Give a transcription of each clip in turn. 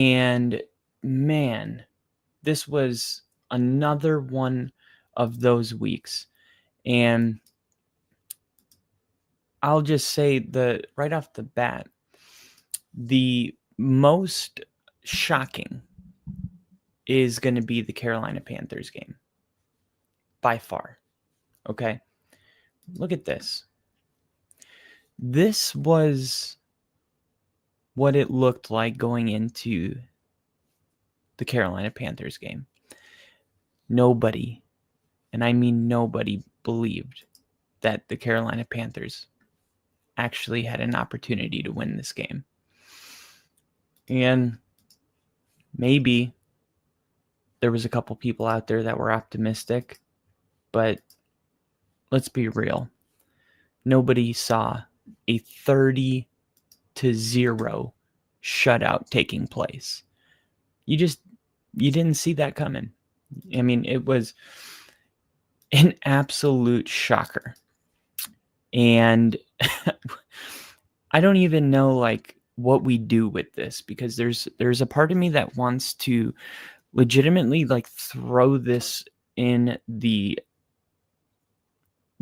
And man, this was another one of those weeks. And I'll just say right off the bat, the most shocking is going to be the Carolina Panthers game by far. Okay. Look at this. This was what it looked like going into the Carolina Panthers game. Nobody, and I mean nobody, believed that the Carolina Panthers actually had an opportunity to win this game. And maybe there was a couple people out there that were optimistic, but let's be real. Nobody saw a 30-0 shutout taking place. You didn't see that coming. I mean, it was an absolute shocker. And I don't even know like what we do with this, because there's a part of me that wants to legitimately like throw this in the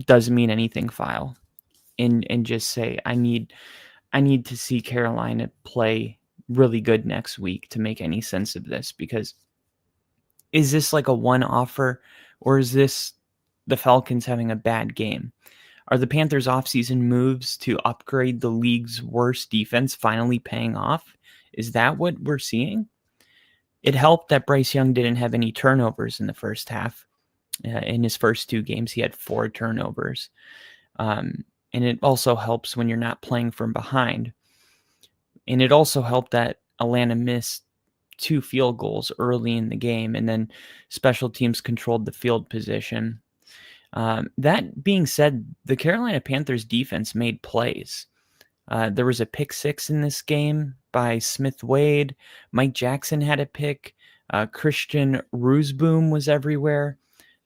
doesn't mean anything file and just say I need to see Carolina play really good next week to make any sense of this, because is this like a one-offer, or is this the Falcons having a bad game? Are the Panthers' offseason moves to upgrade the league's worst defense finally paying off? Is that what we're seeing? It helped that Bryce Young didn't have any turnovers in the first half. In his first 2 games, he had 4 turnovers. And it also helps when you're not playing from behind. And it also helped that Atlanta missed 2 field goals early in the game, and then special teams controlled the field position. That being said, the Carolina Panthers defense made plays. There was a pick 6 in this game by Smith Wade. Mike Jackson had a pick. Christian Roosboom was everywhere.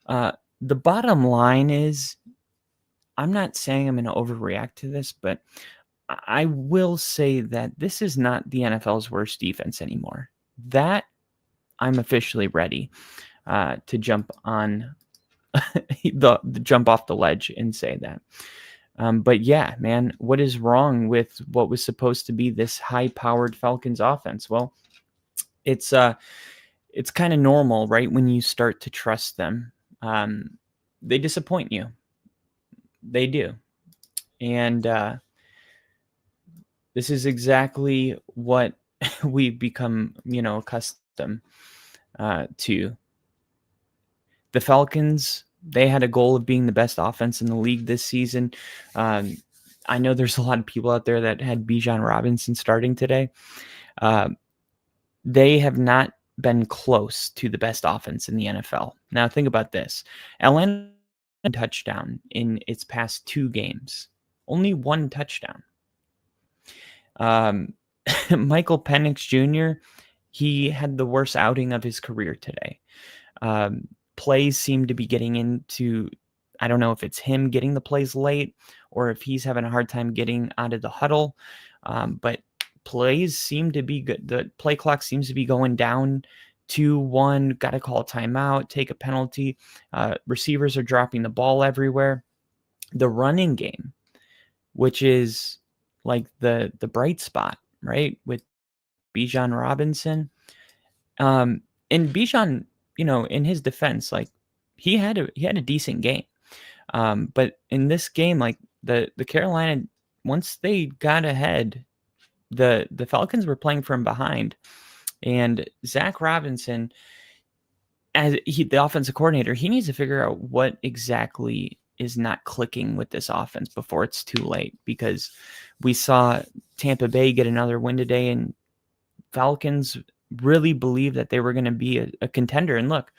The bottom line is, I'm not saying I'm going to overreact to this, but I will say that this is not the NFL's worst defense anymore. That I'm officially ready to jump on the jump off the ledge and say that. But yeah, man, what is wrong with what was supposed to be this high-powered Falcons offense? Well, it's kind of normal, right? When you start to trust them, they disappoint you. They do, and this is exactly what we've become, accustomed to. The Falcons, they had a goal of being the best offense in the league this season. I know there's a lot of people out there that had Bijan Robinson starting today. They have not been close to the best offense in the NFL. Now, think about this. Atlanta had a touchdown in its past 2 games. Only 1 touchdown. Michael Penix Jr., he had the worst outing of his career today. Plays seem to be getting into, I don't know if it's him getting the plays late or if he's having a hard time getting out of the huddle, but plays seem to be good. The play clock seems to be going down 2-1, got to call a timeout, take a penalty. Receivers are dropping the ball everywhere. The running game, which is like the bright spot, right, with Bijan Robinson. And Bijan, in his defense, like he had a decent game. But in this game, like the Carolina, once they got ahead, the Falcons were playing from behind, and Zach Robinson, as the offensive coordinator, he needs to figure out what exactly is not clicking with this offense before it's too late, because we saw Tampa Bay get another win today, and Falcons really believe that they were going to be a contender. And look,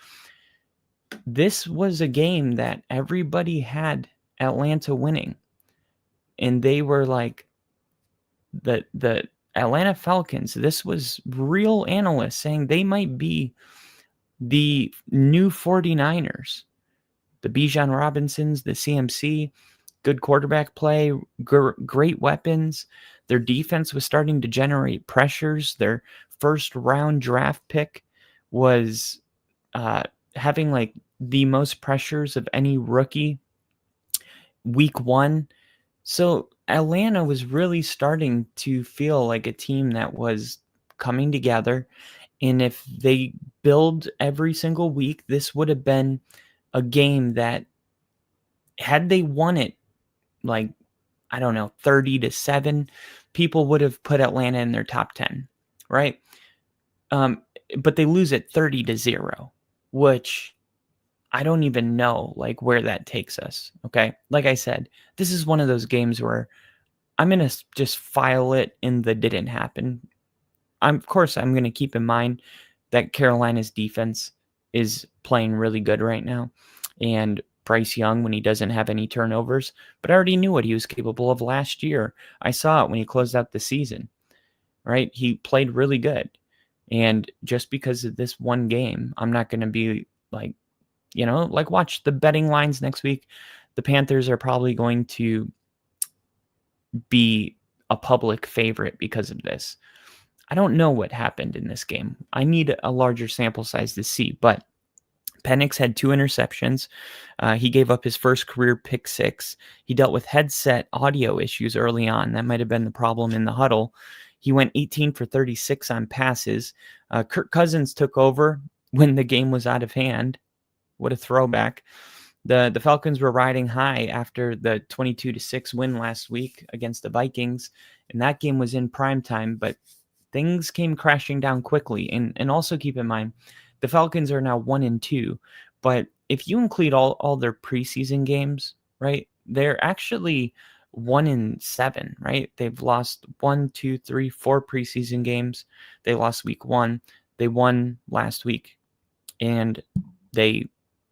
this was a game that everybody had Atlanta winning, and they were like the Atlanta Falcons. This was real analysts saying they might be the new 49ers. The Bijan Robinsons, the CMC, good quarterback play, great weapons. Their defense was starting to generate pressures. Their first round draft pick was having like the most pressures of any rookie week one. So Atlanta was really starting to feel like a team that was coming together. And if they build every single week, this would have been a game that, had they won it, like, I don't know, 30-7, people would have put Atlanta in their top 10, right? But they lose it 30-0, which I don't even know like where that takes us. Okay. Like I said, this is one of those games where I'm going to just file it in the didn't happen. Of course, I'm going to keep in mind that Carolina's defense is playing really good right now. And Bryce Young, when he doesn't have any turnovers, but I already knew what he was capable of last year. I saw it when he closed out the season, right? He played really good. And just because of this one game, I'm not going to be like, like watch the betting lines next week. The Panthers are probably going to be a public favorite because of this. I don't know what happened in this game. I need a larger sample size to see, but Penix had 2 interceptions. He gave up his first career pick 6. He dealt with headset audio issues early on. That might have been the problem in the huddle. He went 18 for 36 on passes. Kirk Cousins took over when the game was out of hand. What a throwback. The Falcons were riding high after the 22-6 win last week against the Vikings, and that game was in prime time, but things came crashing down quickly. And also keep in mind, the Falcons are now 1-2, but if you include all their preseason games, right, they're actually 1-7, right? They've lost 1, 2, 3, 4 preseason games. They lost week 1. They won last week, and they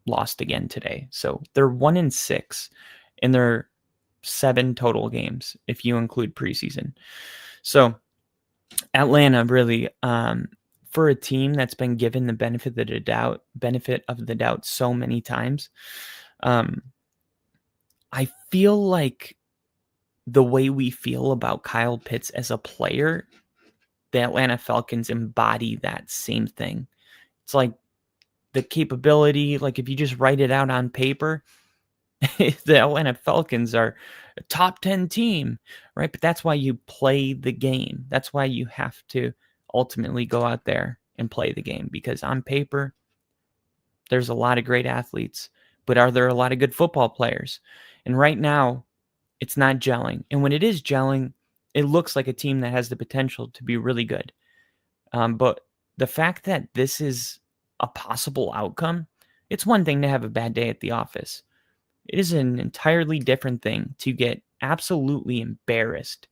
lost again today. So they're 1-6 in their 7 total games if you include preseason. So Atlanta really, for a team that's been given the benefit of the doubt so many times, I feel like the way we feel about Kyle Pitts as a player, the Atlanta Falcons embody that same thing. It's like the capability, like if you just write it out on paper, the Atlanta Falcons are a top 10 team, right? But that's why you play the game. That's why you have to ultimately go out there and play the game, because on paper, there's a lot of great athletes, but are there a lot of good football players? And right now, it's not gelling. And when it is gelling, it looks like a team that has the potential to be really good. But the fact that this is a possible outcome, it's one thing to have a bad day at the office. It is an entirely different thing to get absolutely embarrassed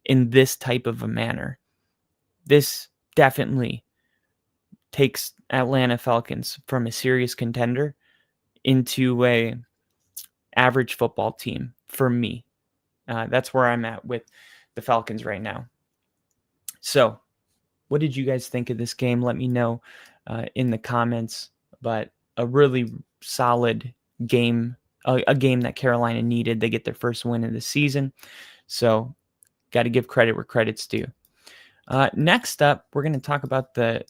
in this type of a manner. This definitely takes Atlanta Falcons from a serious contender into a average football team for me. That's where I'm at with the Falcons right now. So, what did you guys think of this game? Let me know in the comments. But a really solid game, a game that Carolina needed. They get their first win of the season. So, got to give credit where credit's due. Next up, we're going to talk about the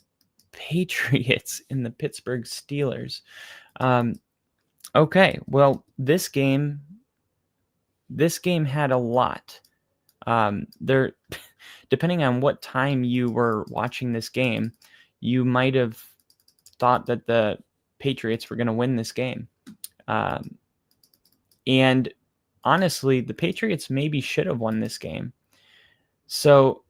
Patriots and the Pittsburgh Steelers. Okay, well, this game had a lot. There, depending on what time you were watching this game, you might have thought that the Patriots were going to win this game. And honestly, the Patriots maybe should have won this game. So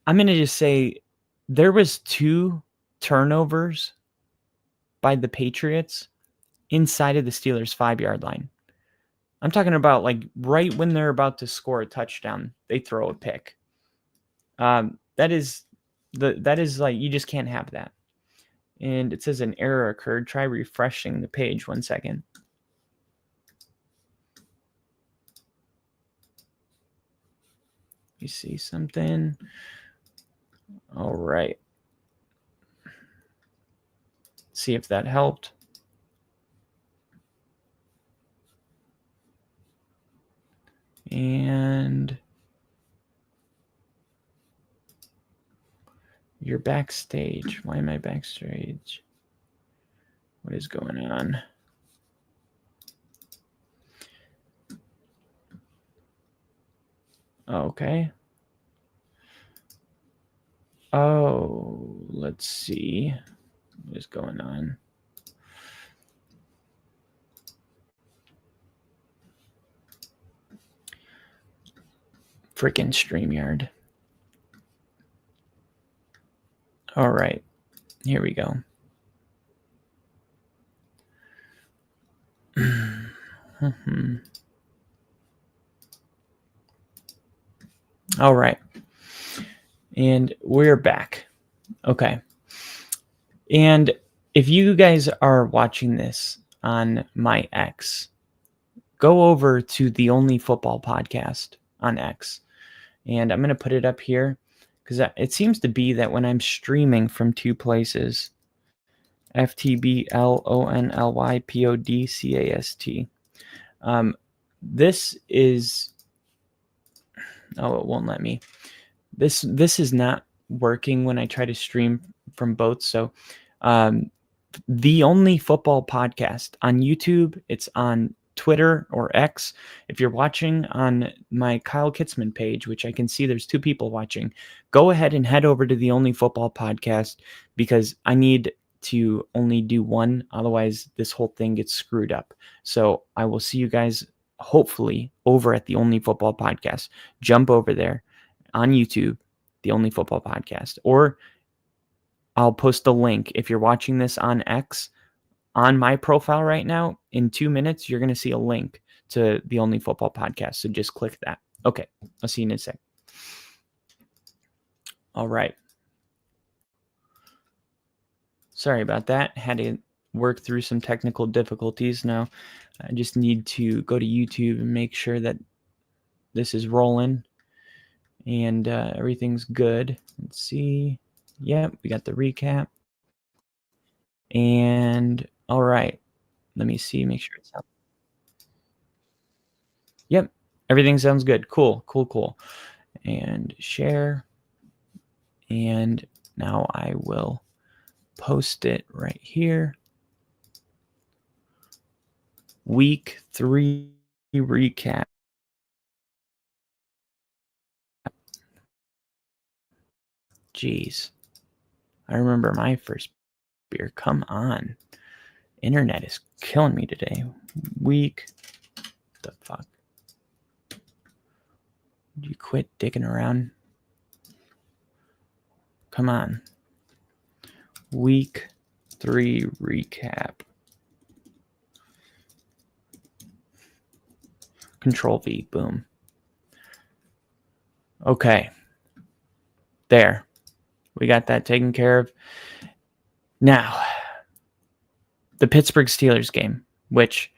I'm going to just say there was 2 turnovers by the Patriots inside of the Steelers' 5-yard line. I'm talking about like right when they're about to score a touchdown, they throw a pick. That is like, you just can't have that. And it says an error occurred. Try refreshing the page 1 second. You see something? All right. See if that helped. And You're backstage. Why am I backstage? What is going on? Okay. Oh, let's see. What is going on? Freaking StreamYard. All right. Here we go. All right. And we're back. Okay. And if you guys are watching this on my X, go over to the Only Football podcast on X. And I'm going to put it up here because it seems to be that when I'm streaming from two places, FTBLONLYPODCAST. This is, it won't let me. This is not working when I try to stream from both. So the Only Football podcast on YouTube, it's on Twitter or X. If you're watching on my Kyle Kitzman page, which I can see there's two people watching, go ahead and head over to the Only Football podcast because I need to only do one. Otherwise, this whole thing gets screwed up. So I will see you guys hopefully over at the Only Football podcast. Jump over there on YouTube, the Only Football podcast, or I'll post the link. If you're watching this on X, on my profile right now, in 2 minutes, you're going to see a link to the Only Football podcast. So just click that. Okay. I'll see you in a sec. All right. Sorry about that. Had to work through some technical difficulties. Now I just need to go to YouTube and make sure that this is rolling and everything's good. Let's see. Yep, we got the recap. And all right. Let me see, make sure it's up. Yep, everything sounds good. Cool. And share. And now I will post it right here. Week 3 recap. Jeez. I remember my first beer. Come on. Internet is killing me today. Week. The fuck? Did you quit dicking around? Come on. Week 3 recap. Control V. Boom. Okay. There. We got that taken care of. Now, the Pittsburgh Steelers game, which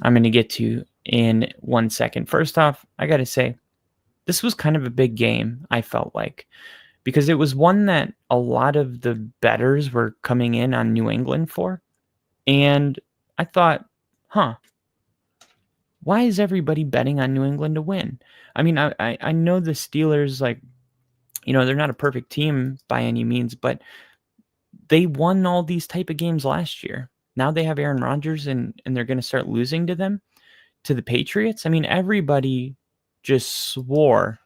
I'm going to get to in 1 second. First off, I got to say, this was kind of a big game, I felt like, because it was one that a lot of the bettors were coming in on New England for. And I thought, why is everybody betting on New England to win? I mean, I know the Steelers, like, they're not a perfect team by any means, but they won all these type of games last year. Now they have Aaron Rodgers and they're going to start losing to them, to the Patriots. I mean, everybody just swore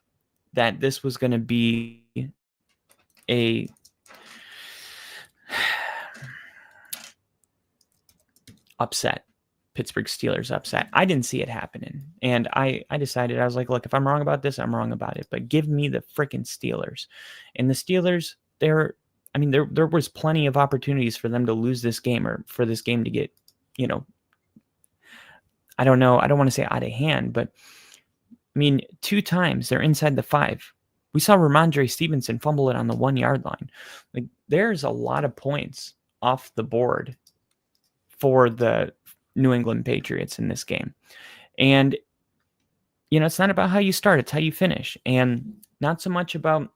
that this was going to be a upset. Pittsburgh Steelers upset. I didn't see it happening. And I decided, I was like, look, if I'm wrong about this, I'm wrong about it. But give me the freaking Steelers. And the Steelers, there was plenty of opportunities for them to lose this game or for this game to get, I don't know. I don't want to say out of hand, but I mean, 2 times they're inside the 5. We saw Ramondre Stevenson fumble it on the 1 yard line. Like, there's a lot of points off the board for the New England Patriots in this game. And, it's not about how you start, it's how you finish. And not so much about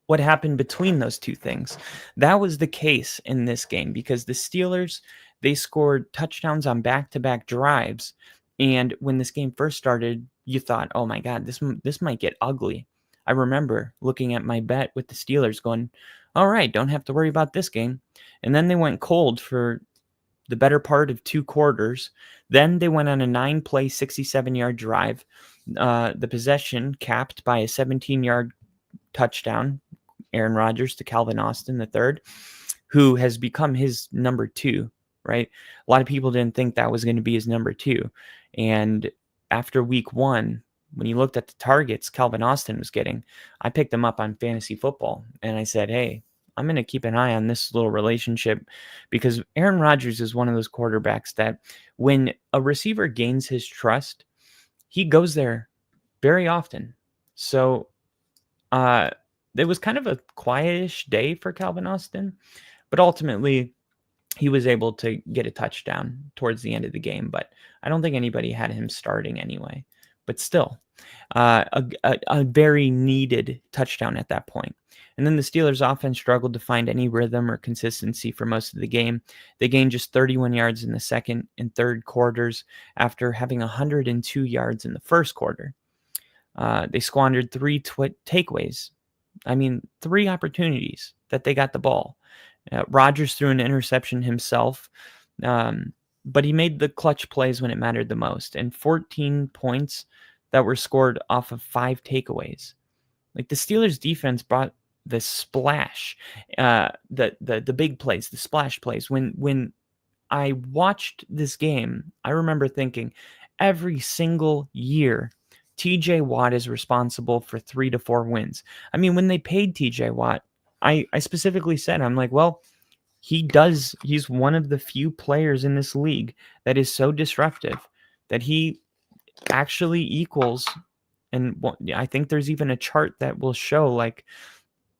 what happened between those two things. That was the case in this game because the Steelers, they scored touchdowns on back-to-back drives. And when this game first started, you thought, oh my God, this might get ugly. I remember looking at my bet with the Steelers going, all right, don't have to worry about this game. And then they went cold for the better part of 2 quarters. Then they went on a 9-play, 67-yard drive. The possession capped by a 17-yard touchdown, Aaron Rodgers to Calvin Austin III, who has become his number 2, right? A lot of people didn't think that was going to be his number 2. And after week 1, when you looked at the targets Calvin Austin was getting, I picked him up on fantasy football. And I said, hey, I'm going to keep an eye on this little relationship, because Aaron Rodgers is one of those quarterbacks that when a receiver gains his trust, he goes there very often. So it was kind of a quietish day for Calvin Austin, but ultimately he was able to get a touchdown towards the end of the game. But I don't think anybody had him starting anyway. But still, a very needed touchdown at that point. And then the Steelers' offense struggled to find any rhythm or consistency for most of the game. They gained just 31 yards in the second and third quarters after having 102 yards in the first quarter. They squandered 3 takeaways. I mean, 3 opportunities that they got the ball. Rodgers threw an interception himself, but he made the clutch plays when it mattered the most. And 14 points that were scored off of 5 takeaways. Like, the Steelers' defense brought the splash, the big plays, the splash plays. When I watched this game, I remember thinking, every single year, TJ Watt is responsible for 3 to 4 wins. I mean, when they paid TJ Watt, I specifically said, I'm like, well, he's one of the few players in this league that is so disruptive that he actually equals. And I think there's even a chart that will show, like,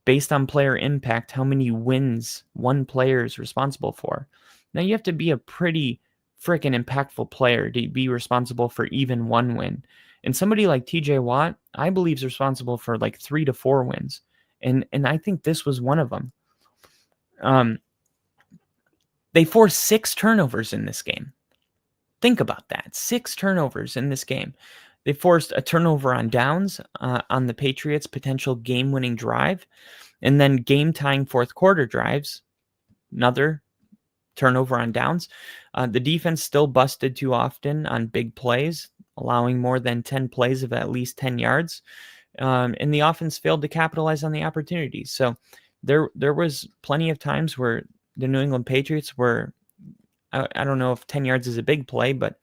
based on player impact, how many wins one player is responsible for. Now, you have to be a pretty freaking impactful player to be responsible for even 1 win. And somebody like TJ Watt, I believe, is responsible for like 3 to 4 wins. And I think this was one of them. They forced 6 turnovers in this game. Think about that. 6 turnovers in this game. They forced a turnover on downs on the Patriots' potential game-winning drive, and then game-tying fourth quarter drives. Another turnover on downs. The defense still busted too often on big plays, allowing more than 10 plays of at least 10 yards. And the offense failed to capitalize on the opportunities. So there was plenty of times where the New England Patriots were, I don't know if 10 yards is a big play, but,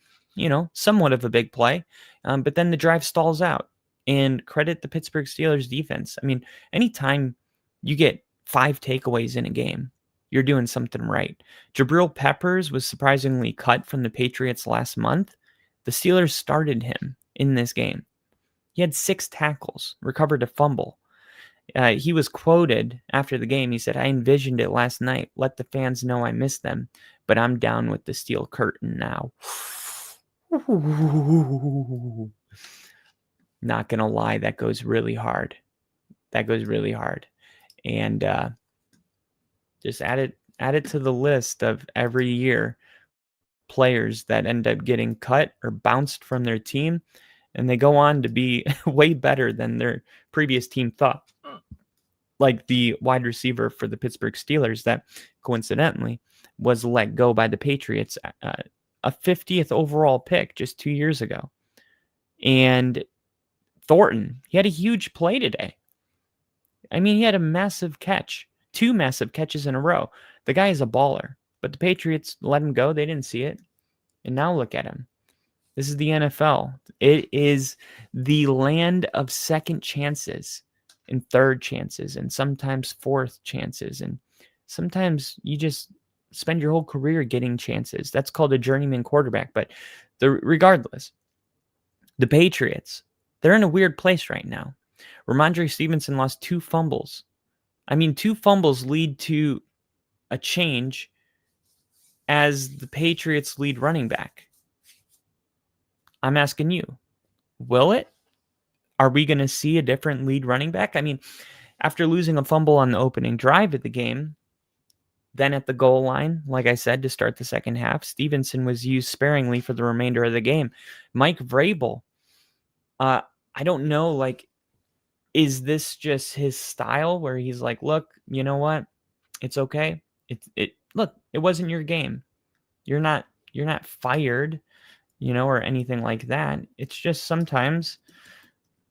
somewhat of a big play. But then the drive stalls out. And credit the Pittsburgh Steelers defense. I mean, anytime you get 5 takeaways in a game, you're doing something right. Jabril Peppers was surprisingly cut from the Patriots last month. The Steelers started him in this game. He had 6 tackles, recovered a fumble. He was quoted after the game. He said, I envisioned it last night. Let the fans know I missed them, but I'm down with the steel curtain now. Not going to lie, that goes really hard. And just add it to the list of every year players that end up getting cut or bounced from their team, and they go on to be way better than their previous team thought. Like the wide receiver for the Pittsburgh Steelers that coincidentally was let go by the Patriots, a 50th overall pick just 2 years ago. And Thornton, he had a huge play today. I mean, he had a massive catch, 2 massive catches in a row. The guy is a baller, but the Patriots let him go. They didn't see it. And now look at him. This is the NFL. It is the land of second chances and third chances and sometimes fourth chances. And sometimes you just spend your whole career getting chances. That's called a journeyman quarterback. But regardless, the Patriots, they're in a weird place right now. Ramondre Stevenson lost 2 fumbles. I mean, 2 fumbles lead to a change as the Patriots lead running back. I'm asking you, will it? Are we going to see a different lead running back? I mean, after losing a fumble on the opening drive of the game, then at the goal line, like I said, to start the second half, Stevenson was used sparingly for the remainder of the game. Mike Vrabel, I don't know, like, Is this just his style where he's like, look, you know what? It's okay. Look, it wasn't your game. You're not fired, or anything like that. It's just sometimes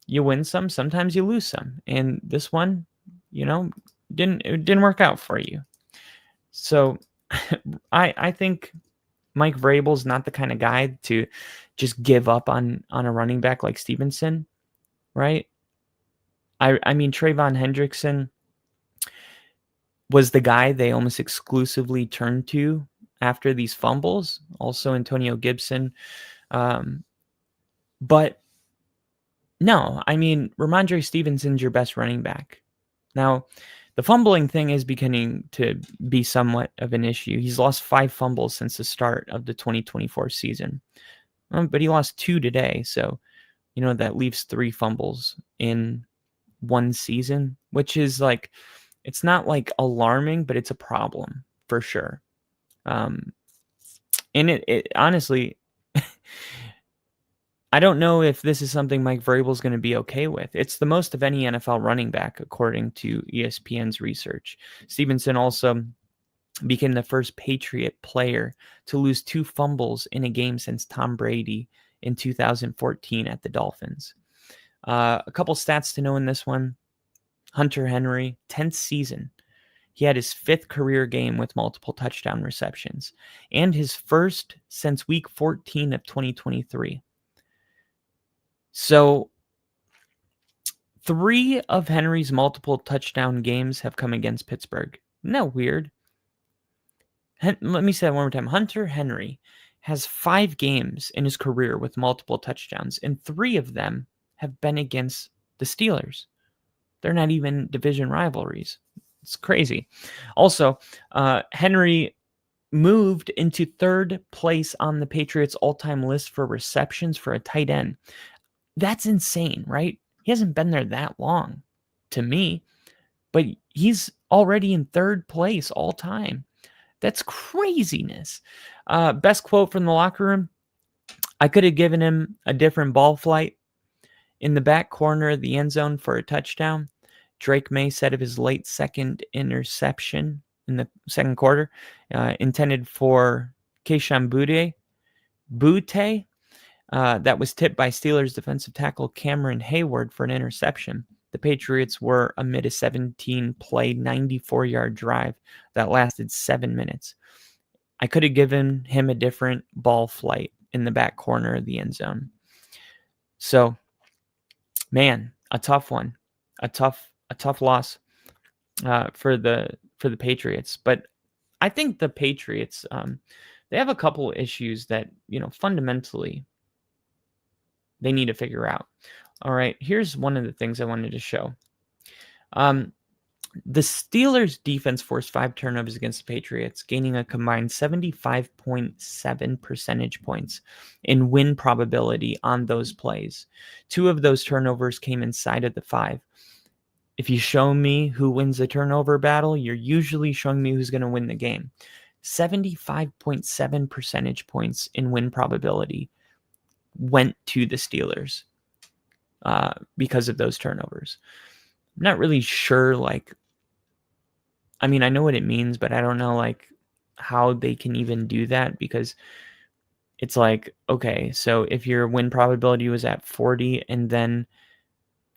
you win some, sometimes you lose some. And this one, it didn't work out for you. So I think Mike Vrabel's not the kind of guy to just give up on a running back like Stevenson, right? I mean, Trayvon Hendrickson was the guy they almost exclusively turned to after these fumbles. Also, Antonio Gibson. But no, I mean, Ramondre Stevenson's your best running back. Now, the fumbling thing is beginning to be somewhat of an issue. He's lost 5 fumbles since the start of the 2024 season. But he lost 2 today. So, that leaves 3 fumbles in one season, which is like, it's not like alarming, but it's a problem for sure. And it honestly, I don't know if this is something Mike Vrabel is going to be okay with. It's the most of any NFL running back, according to ESPN's research. Stevenson also became the first Patriot player to lose 2 fumbles in a game since Tom Brady in 2014 at the Dolphins. A couple stats to know in this one. Hunter Henry, 10th season. He had his 5th career game with multiple touchdown receptions and his first since week 14 of 2023. So 3 of Henry's multiple touchdown games have come against Pittsburgh. Isn't that weird? Let me say that one more time. Hunter Henry has 5 games in his career with multiple touchdowns, and 3 of them have been against the Steelers. They're not even division rivalries. It's crazy. Also, Henry moved into 3rd place on the Patriots all-time list for receptions for a tight end. That's insane, right? He hasn't been there that long to me, but he's already in 3rd place all time. That's craziness. Best quote from the locker room. I could have given him a different ball flight in the back corner of the end zone for a touchdown. Drake May said of his late second interception in the second quarter, intended for Kayshon Boutte, that was tipped by Steelers defensive tackle Cameron Hayward for an interception. The Patriots were amid a 17-play, 94-yard drive that lasted 7 minutes. I could have given him a different ball flight in the back corner of the end zone. So, man, a tough one, a tough loss for the Patriots. But I think the Patriots, they have a couple issues that fundamentally they need to figure out. All right, here's one of the things I wanted to show. The Steelers' defense forced 5 turnovers against the Patriots, gaining a combined 75.7 percentage points in win probability on those plays. 2 of those turnovers came inside of the 5. If you show me who wins the turnover battle, you're usually showing me who's going to win the game. 75.7 percentage points in win probability went to the Steelers because of those turnovers. I'm not really sure, I know what it means, but I don't know, how they can even do that, because it's okay, so if your win probability was at 40 and then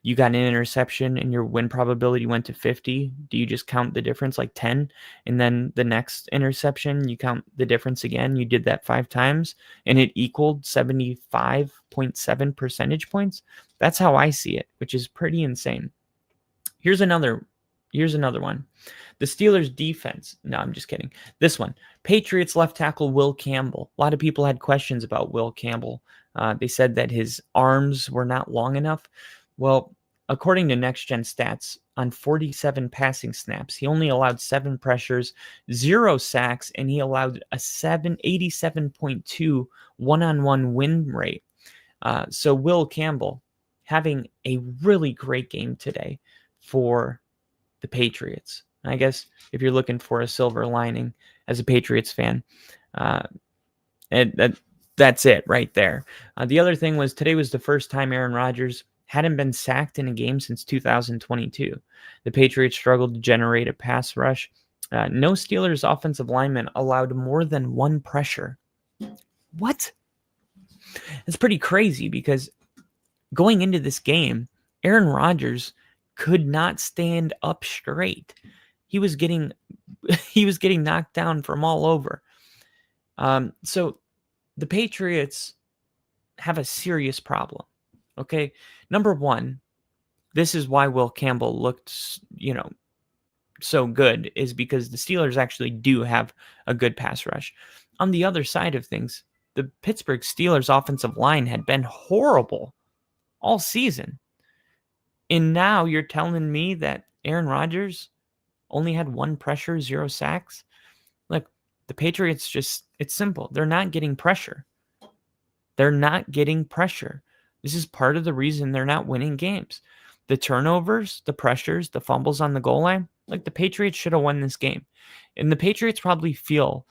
you got an interception and your win probability went to 50, do you just count the difference 10? And then the next interception, you count the difference again. You did that 5 times and it equaled 75.7 percentage points. That's how I see it, which is pretty insane. Here's another one. The Steelers defense. No, I'm just kidding. This one. Patriots left tackle Will Campbell. A lot of people had questions about Will Campbell. They said that his arms were not long enough. Well, according to Next Gen Stats, on 47 passing snaps, he only allowed 7 pressures, 0 sacks, and he allowed a 87.2 one-on-one win rate. So Will Campbell having a really great game today for the Patriots. I guess if you're looking for a silver lining as a Patriots fan, that's it right there. The other thing was today was the first time Aaron Rodgers hadn't been sacked in a game since 2022. The Patriots struggled to generate a pass rush. No Steelers offensive lineman allowed more than one pressure. What? It's pretty crazy because going into this game, Aaron Rodgers could not stand up straight. He was getting knocked down from all over. So the Patriots have a serious problem. Okay, number one, this is why Will Campbell looked, so good, is because the Steelers actually do have a good pass rush. On the other side of things, the Pittsburgh Steelers offensive line had been horrible all season. And now you're telling me that Aaron Rodgers only had one pressure, 0 sacks? Like, the Patriots it's simple. They're not getting pressure. They're not getting pressure. This is part of the reason they're not winning games. The turnovers, the pressures, the fumbles on the goal line, like the Patriots should have won this game. And the Patriots probably feel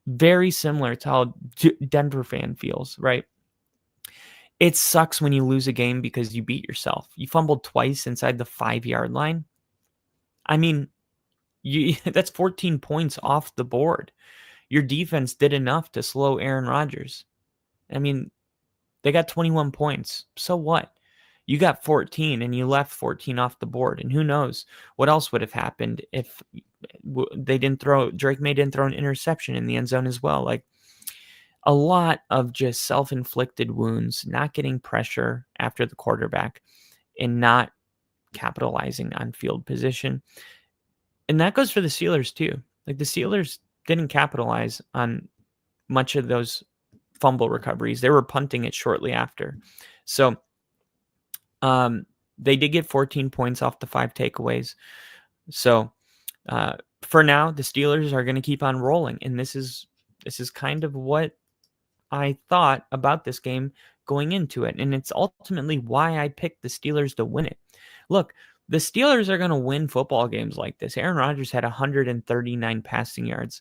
very similar to how Denver fan feels, right? It sucks when you lose a game because you beat yourself. You fumbled twice inside the 5-yard line. I mean, that's 14 points off the board. Your defense did enough to slow Aaron Rodgers. I mean, they got 21 points. So what? You got 14 and you left 14 off the board. And who knows what else would have happened if Drake May didn't throw an interception in the end zone as well. Like, a lot of just self-inflicted wounds, not getting pressure after the quarterback and not capitalizing on field position. And that goes for the Steelers too. Like, the Steelers didn't capitalize on much of those fumble recoveries. They were punting it shortly after. So they did get 14 points off the 5 takeaways. So for now, the Steelers are going to keep on rolling. And this is kind of what I thought about this game going into it. And it's ultimately why I picked the Steelers to win it. Look, the Steelers are going to win football games like this. Aaron Rodgers had 139 passing yards.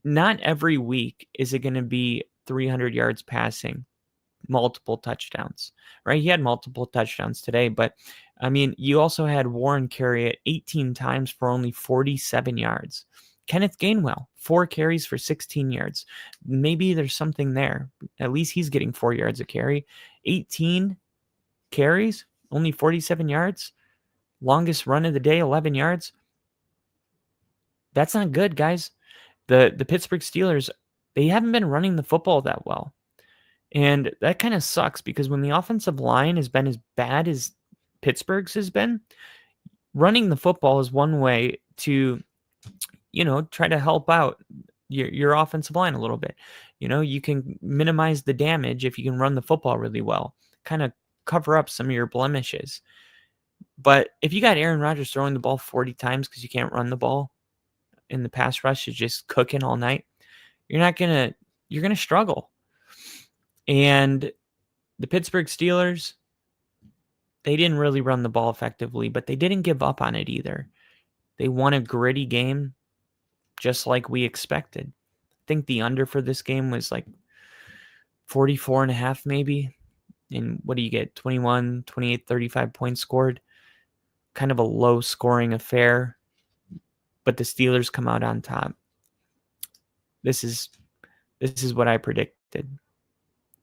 Not every week is it going to be 300 yards passing, multiple touchdowns, right? He had multiple touchdowns today, but I mean, you also had Warren carry it 18 times for only 47 yards. Kenneth Gainwell, 4 carries for 16 yards. Maybe there's something there. At least he's getting 4 yards a carry. 18 carries, only 47 yards. Longest run of the day, 11 yards. That's not good, guys. The Pittsburgh Steelers, they haven't been running the football that well. And that kind of sucks because when the offensive line has been as bad as Pittsburgh's has been, running the football is one way to try to help out your offensive line a little bit. You can minimize the damage if you can run the football really well, kind of cover up some of your blemishes. But if you got Aaron Rodgers throwing the ball 40 times because you can't run the ball and the pass rush is just cooking all night, you're going to struggle. And the Pittsburgh Steelers, they didn't really run the ball effectively, but they didn't give up on it either. They won a gritty game, just like we expected. I think the under for this game was like 44.5 maybe. And what do you get? 21, 28, 35 points scored. Kind of a low scoring affair. But the Steelers come out on top. This is what I predicted.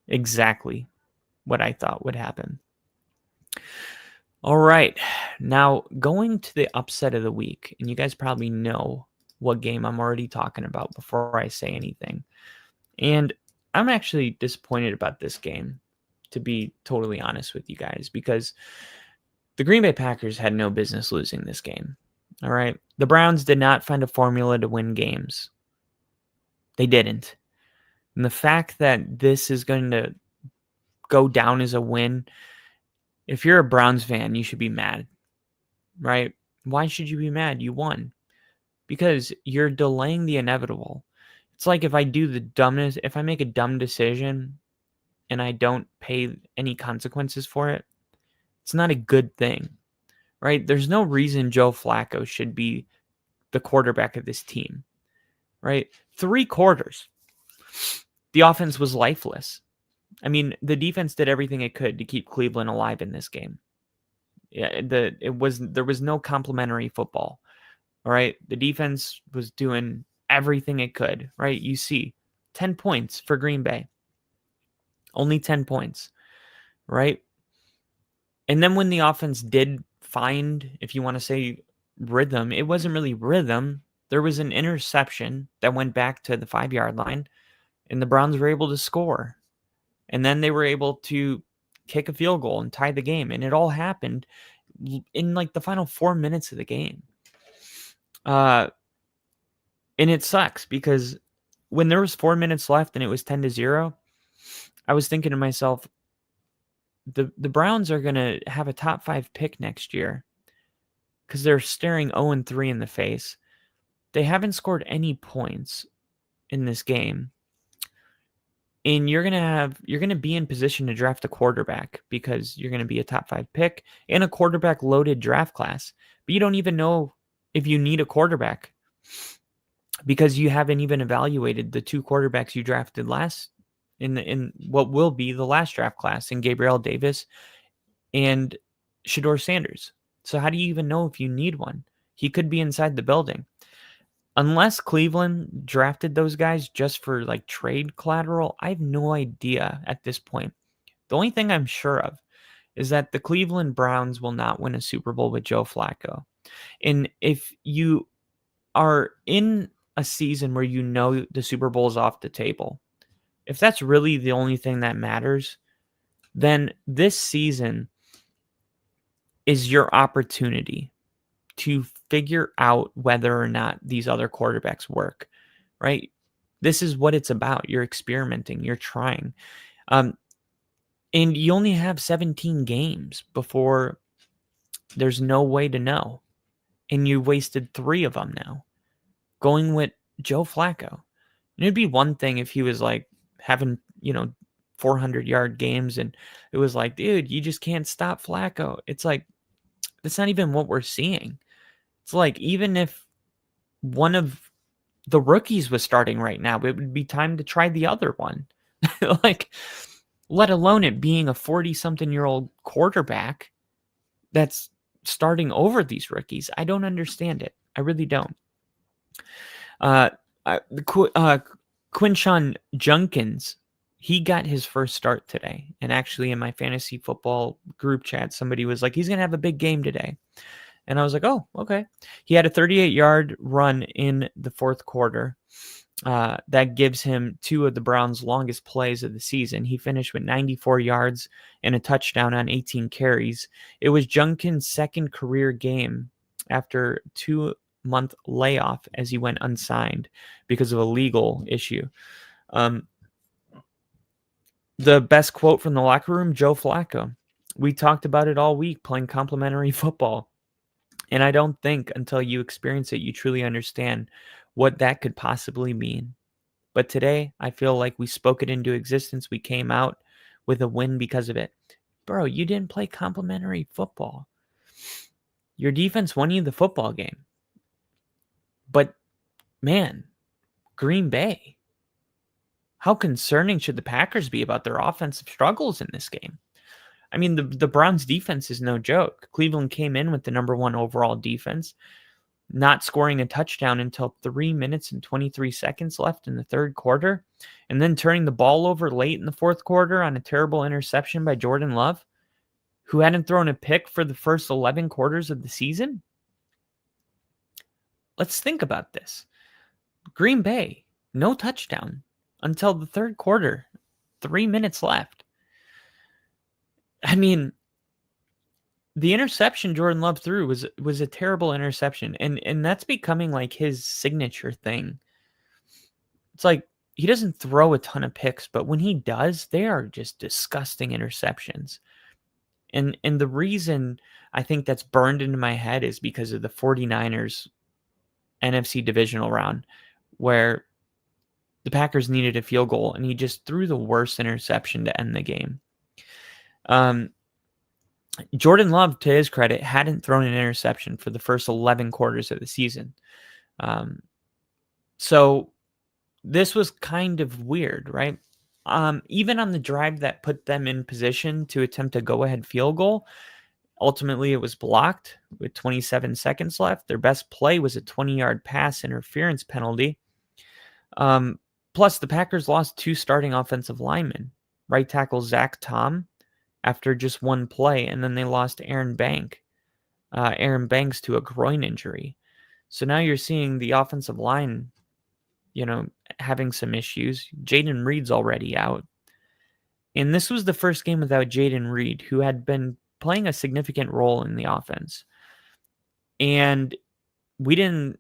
Exactly what I thought would happen. All right. Now, going to the upset of the week, and you guys probably know what game I'm already talking about before I say anything. And I'm actually disappointed about this game, to be totally honest with you guys, because the Green Bay Packers had no business losing this game. All right. The Browns did not find a formula to win games. They didn't. And the fact that this is going to go down as a win, if you're a Browns fan, you should be mad, right? Why should you be mad? You won. Because you're delaying the inevitable. It's like if I make a dumb decision and I don't pay any consequences for it, it's not a good thing, right? There's no reason Joe Flacco should be the quarterback of this team, right? 3 quarters, the offense was lifeless. I mean, the defense did everything it could to keep Cleveland alive in this game. Yeah, there was no complimentary football. All right, the defense was doing everything it could. Right, you see, 10 points for Green Bay, only 10 points. Right, and then when the offense did find, if you want to say rhythm, it wasn't really rhythm. There was an interception that went back to the 5-yard line, and the Browns were able to score. And then they were able to kick a field goal and tie the game. And it all happened in like the final 4 minutes of the game. And it sucks because when there was 4 minutes left and it was 10-0, I was thinking to myself, the Browns are going to have a top 5 pick next year because they're staring 0-3 in the face. They haven't scored any points in this game. And you're going to be in position to draft a quarterback because you're going to be a top 5 pick in a quarterback loaded draft class. But you don't even know if you need a quarterback because you haven't even evaluated the 2 quarterbacks you drafted last in what will be the last draft class in Gabriel Davis and Shedeur Sanders. So how do you even know if you need one? He could be inside the building. Unless Cleveland drafted those guys just for like trade collateral, I have no idea at this point. The only thing I'm sure of is that the Cleveland Browns will not win a Super Bowl with Joe Flacco. And if you are in a season where you know the Super Bowl is off the table, if that's really the only thing that matters, then this season is your opportunity to figure out whether or not these other quarterbacks work, right? This is what it's about. You're experimenting, you're trying. And you only have 17 games before there's no way to know. And you wasted 3 of them now going with Joe Flacco. And it'd be one thing if he was like having, 400-yard games and it was like, dude, you just can't stop Flacco. It's like, that's not even what we're seeing. It's like, even if one of the rookies was starting right now, it would be time to try the other one. Like, let alone it being a 40-something-year-old quarterback that's starting over these rookies. I don't understand it. I really don't. Quinshon Judkins, he got his first start today. And actually in my fantasy football group chat, somebody was like, he's going to have a big game today. And I was like, oh, okay. He had a 38-yard run in the fourth quarter. That gives him 2 of the Browns' longest plays of the season. He finished with 94 yards and a touchdown on 18 carries. It was Judkins' second career game after 2-month layoff as he went unsigned because of a legal issue. The best quote from the locker room, Joe Flacco. We talked about it all week, playing complimentary football. And I don't think until you experience it, you truly understand what that could possibly mean. But today, I feel like we spoke it into existence. We came out with a win because of it. Bro, you didn't play complimentary football. Your defense won you the football game. But, man, Green Bay. How concerning should the Packers be about their offensive struggles in this game? I mean, the Browns defense is no joke. Cleveland came in with the number 1 overall defense, not scoring a touchdown until 3 minutes and 23 seconds left in the third quarter, and then turning the ball over late in the fourth quarter on a terrible interception by Jordan Love, who hadn't thrown a pick for the first 11 quarters of the season. Let's think about this. Green Bay, no touchdown until the third quarter, 3 minutes left. I mean, the interception Jordan Love threw was a terrible interception, and that's becoming like his signature thing. It's like he doesn't throw a ton of picks, but when he does, they are just disgusting interceptions. And the reason I think that's burned into my head is because of the 49ers NFC divisional round, where the Packers needed a field goal, and he just threw the worst interception to end the game. Jordan Love, to his credit, hadn't thrown an interception for the first 11 quarters of the season. So this was kind of weird, right? Even on the drive that put them in position to attempt a go-ahead field goal, ultimately it was blocked with 27 seconds left. Their best play was a 20-yard pass interference penalty. Plus, the Packers lost 2 starting offensive linemen. Right tackle Zach Tom after just one play, and then they lost Aaron Banks to a groin injury. So now you're seeing the offensive line, having some issues. Jayden Reed's already out. And this was the first game without Jayden Reed, who had been playing a significant role in the offense. And we didn't,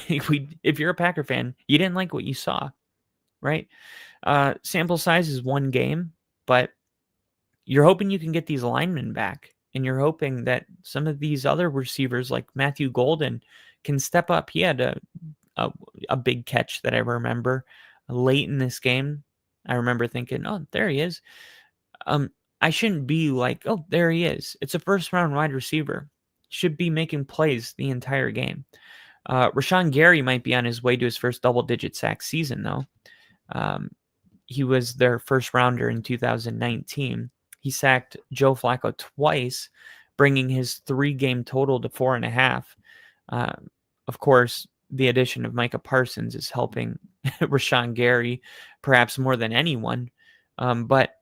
if you're a Packer fan, you didn't like what you saw, right? Sample size is 1 game, but you're hoping you can get these linemen back. And you're hoping that some of these other receivers like Matthew Golden can step up. He had a big catch that I remember late in this game. I remember thinking, oh, there he is. I shouldn't be like, oh, there he is. It's a first-round wide receiver. Should be making plays the entire game. Rashawn Gary might be on his way to his first double-digit sack season, though. He was their first rounder in 2019. He sacked Joe Flacco twice, bringing his 3-game total to 4.5. Of course, the addition of Micah Parsons is helping Rashawn Gary perhaps more than anyone. But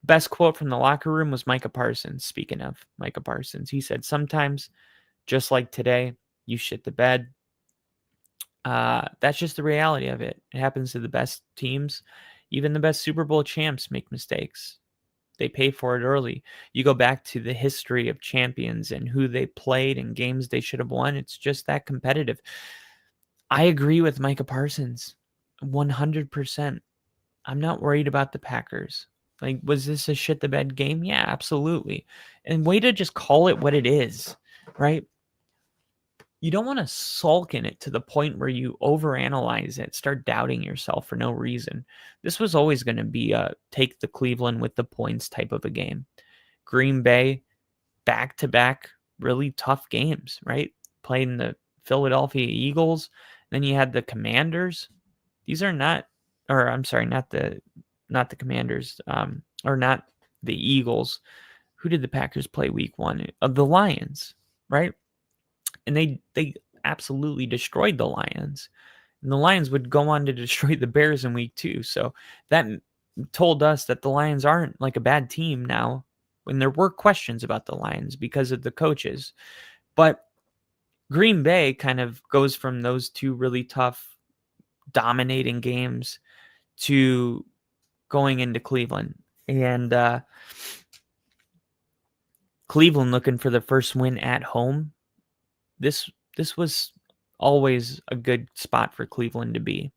best quote from the locker room was Micah Parsons. Speaking of Micah Parsons, he said, sometimes, just like today, you shit the bed. That's just the reality of it. It happens to the best teams. Even the best Super Bowl champs make mistakes. They pay for it early. You go back to the history of champions and who they played and games they should have won. It's just that competitive. I agree with Micah Parsons 100%. I'm not worried about the Packers. Like, was this a shit the bed game? Yeah, absolutely. And way to just call it what it is, right? You don't want to sulk in it to the point where you overanalyze it, start doubting yourself for no reason. This was always going to be a take the Cleveland with the points type of a game. Green Bay, back-to-back really tough games, right? Playing the Philadelphia Eagles. Then you had the Commanders. These are not the Commanders, or not the Eagles. Who did the Packers play week 1? The Lions, right? And they absolutely destroyed the Lions. And the Lions would go on to destroy the Bears in week 2. So that told us that the Lions aren't like a bad team now, when there were questions about the Lions because of the coaches. But Green Bay kind of goes from those 2 really tough, dominating games to going into Cleveland. And Cleveland looking for the first win at home. This was always a good spot for Cleveland to be.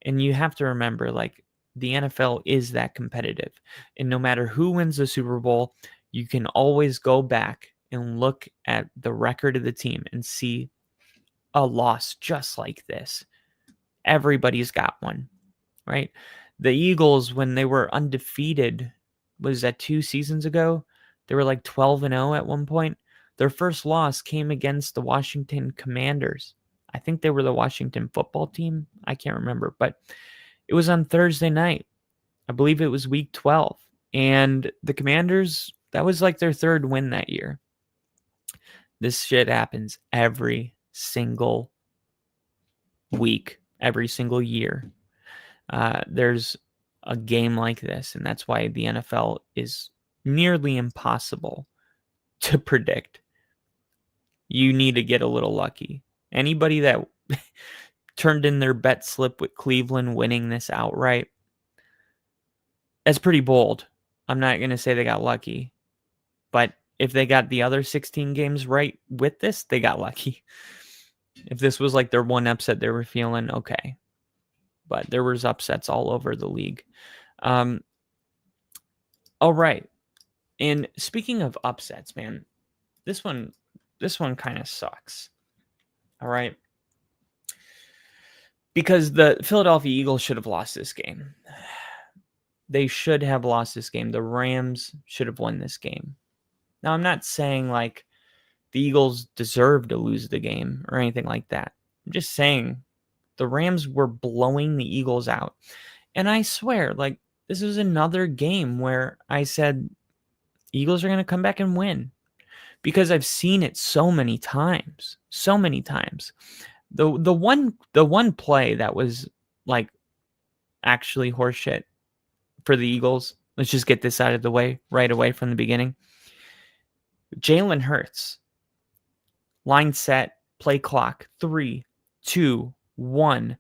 And you have to remember, like, the NFL is that competitive. And no matter who wins the Super Bowl, you can always go back and look at the record of the team and see a loss just like this. Everybody's got one, right? The Eagles, when they were undefeated, was that 2 seasons ago? They were like 12-0 at one point. Their first loss came against the Washington Commanders. I think they were the Washington football team. I can't remember, but it was on Thursday night. I believe it was week 12. And the Commanders, that was like their 3rd win that year. This shit happens every single week, every single year. There's a game like this, and that's why the NFL is nearly impossible to predict. You need to get a little lucky. Anybody that turned in their bet slip with Cleveland winning this outright, that's pretty bold. I'm not going to say they got lucky, but if they got the other 16 games right with this, they got lucky. If this was like their one upset they were feeling, okay. But there was upsets all over the league. All right. And speaking of upsets, man, this one kind of sucks. All right. Because the Philadelphia Eagles should have lost this game. They should have lost this game. The Rams should have won this game. Now, I'm not saying like the Eagles deserve to lose the game or anything like that. I'm just saying the Rams were blowing the Eagles out. And I swear, like, this was another game where I said Eagles are going to come back and win because I've seen it so many times. So many times. The one play that was like actually horseshit for the Eagles. Let's just get this out of the way right away from the beginning. Jalen Hurts. Line set, play clock. 3, 2, 1,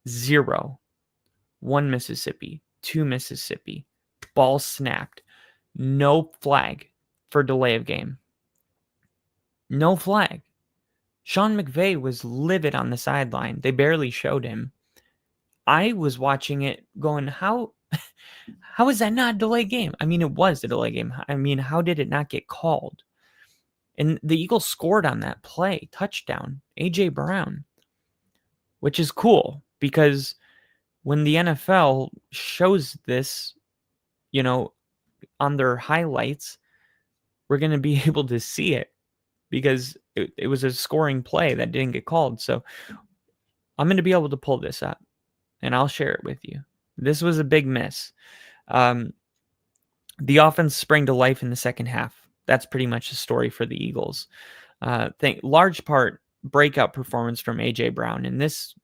0. 1 Mississippi, 2 Mississippi. Ball snapped. No flag for delay of game. No flag. Sean McVay was livid on the sideline. They barely showed him. I was watching it going, how is that not a delay game? I mean, it was a delay game. I mean, how did it not get called? And the Eagles scored on that play, touchdown, A.J. Brown, which is cool because when the NFL shows this, on their highlights, we're going to be able to see it because it was a scoring play that didn't get called. So I'm going to be able to pull this up and I'll share it with you. This was a big miss. The offense sprang to life in the second half. That's pretty much the story for the Eagles. Large part breakout performance from A.J. Brown. And this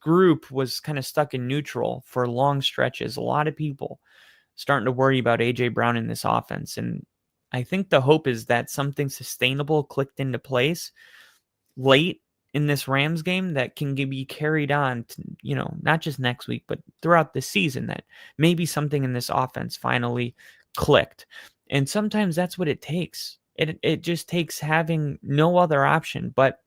group was kind of stuck in neutral for long stretches. A lot of people starting to worry about A.J. Brown in this offense. And I think the hope is that something sustainable clicked into place late in this Rams game that can be carried on to, not just next week, but throughout the season, that maybe something in this offense finally clicked. And sometimes that's what it takes. It just takes having no other option, but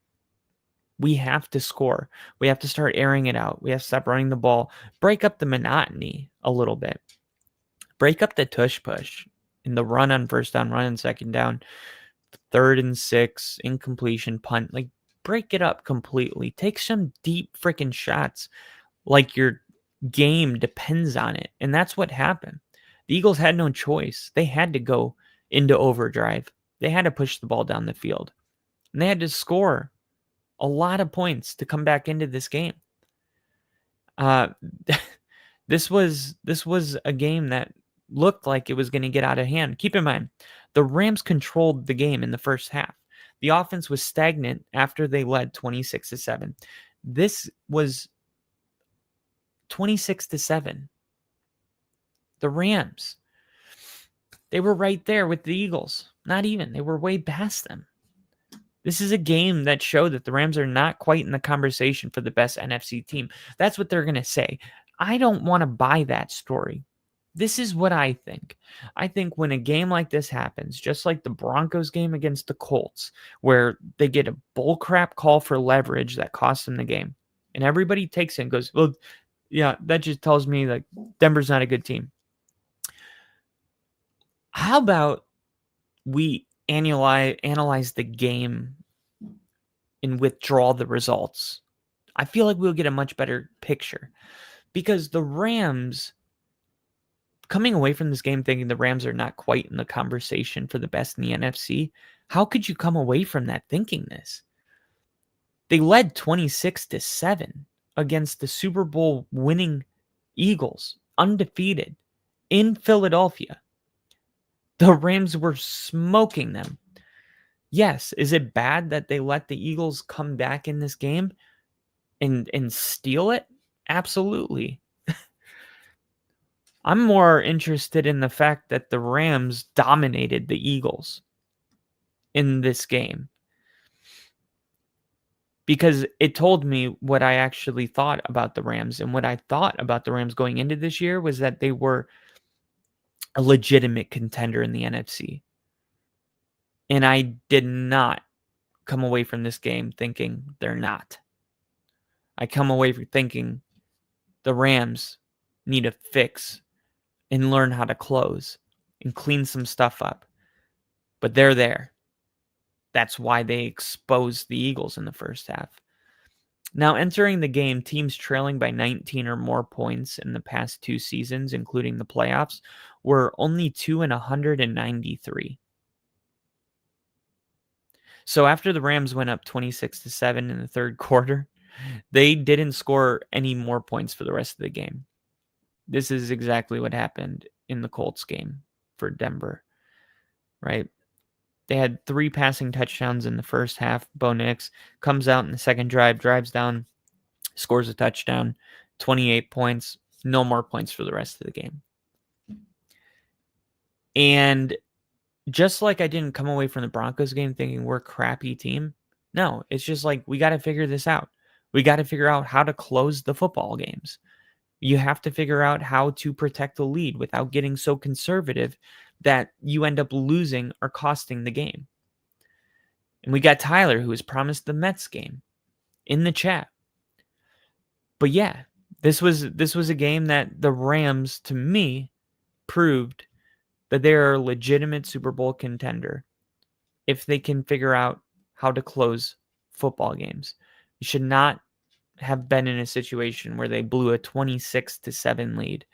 we have to score. We have to start airing it out. We have to stop running the ball, break up the monotony a little bit, break up the tush push in the run on first down, run on second down, 3rd and 6, incompletion, punt. Like, break it up completely. Take some deep freaking shots like your game depends on it. And that's what happened. The Eagles had no choice. They had to go into overdrive. They had to push the ball down the field. And they had to score a lot of points to come back into this game. This was a game that looked like it was going to get out of hand. Keep in mind, the Rams controlled the game in the first half. The offense was stagnant after they led 26-7. This was 26-7. The Rams, they were right there with the Eagles. Not even. They were way past them. This is a game that showed that the Rams are not quite in the conversation for the best NFC team. That's what they're going to say. I don't want to buy that story. This is what I think. I think when a game like this happens, just like the Broncos game against the Colts, where they get a bullcrap call for leverage that costs them the game, and everybody takes it and goes, well, yeah, that just tells me like Denver's not a good team. How about we analyze the game and withdraw the results? I feel like we'll get a much better picture because the Rams, coming away from this game thinking the Rams are not quite in the conversation for the best in the NFC, how could you come away from that thinking this? They led 26-7 against the Super Bowl winning Eagles, undefeated in Philadelphia. The Rams were smoking them. Yes, is it bad that they let the Eagles come back in this game and steal it? Absolutely. I'm more interested in the fact that the Rams dominated the Eagles in this game because it told me what I actually thought about the Rams. And what I thought about the Rams going into this year was that they were a legitimate contender in the NFC. And I did not come away from this game thinking they're not. I come away from thinking the Rams need a fix and learn how to close and clean some stuff up. But they're there. That's why they exposed the Eagles in the first half. Now, entering the game, teams trailing by 19 or more points in the past 2 seasons, including the playoffs, were only 2-193. So after the Rams went up 26-7 in the third quarter, they didn't score any more points for the rest of the game. this is exactly what happened in the Colts game for Denver, right? They had 3 passing touchdowns in the first half. Bo Nix comes out in the second drive, drives down, scores a touchdown, 28 points, no more points for the rest of the game. And just like I didn't come away from the Broncos game thinking we're a crappy team, no, it's just like we got to figure this out. We got to figure out how to close the football games. You have to figure out how to protect the lead without getting so conservative that you end up losing or costing the game. And we got Tyler, who was promised the Mets game, in the chat. But yeah, this was a game that the Rams, to me, proved that they're a legitimate Super Bowl contender if they can figure out how to close football games. You should not have been in a situation where they blew a 26-7 lead,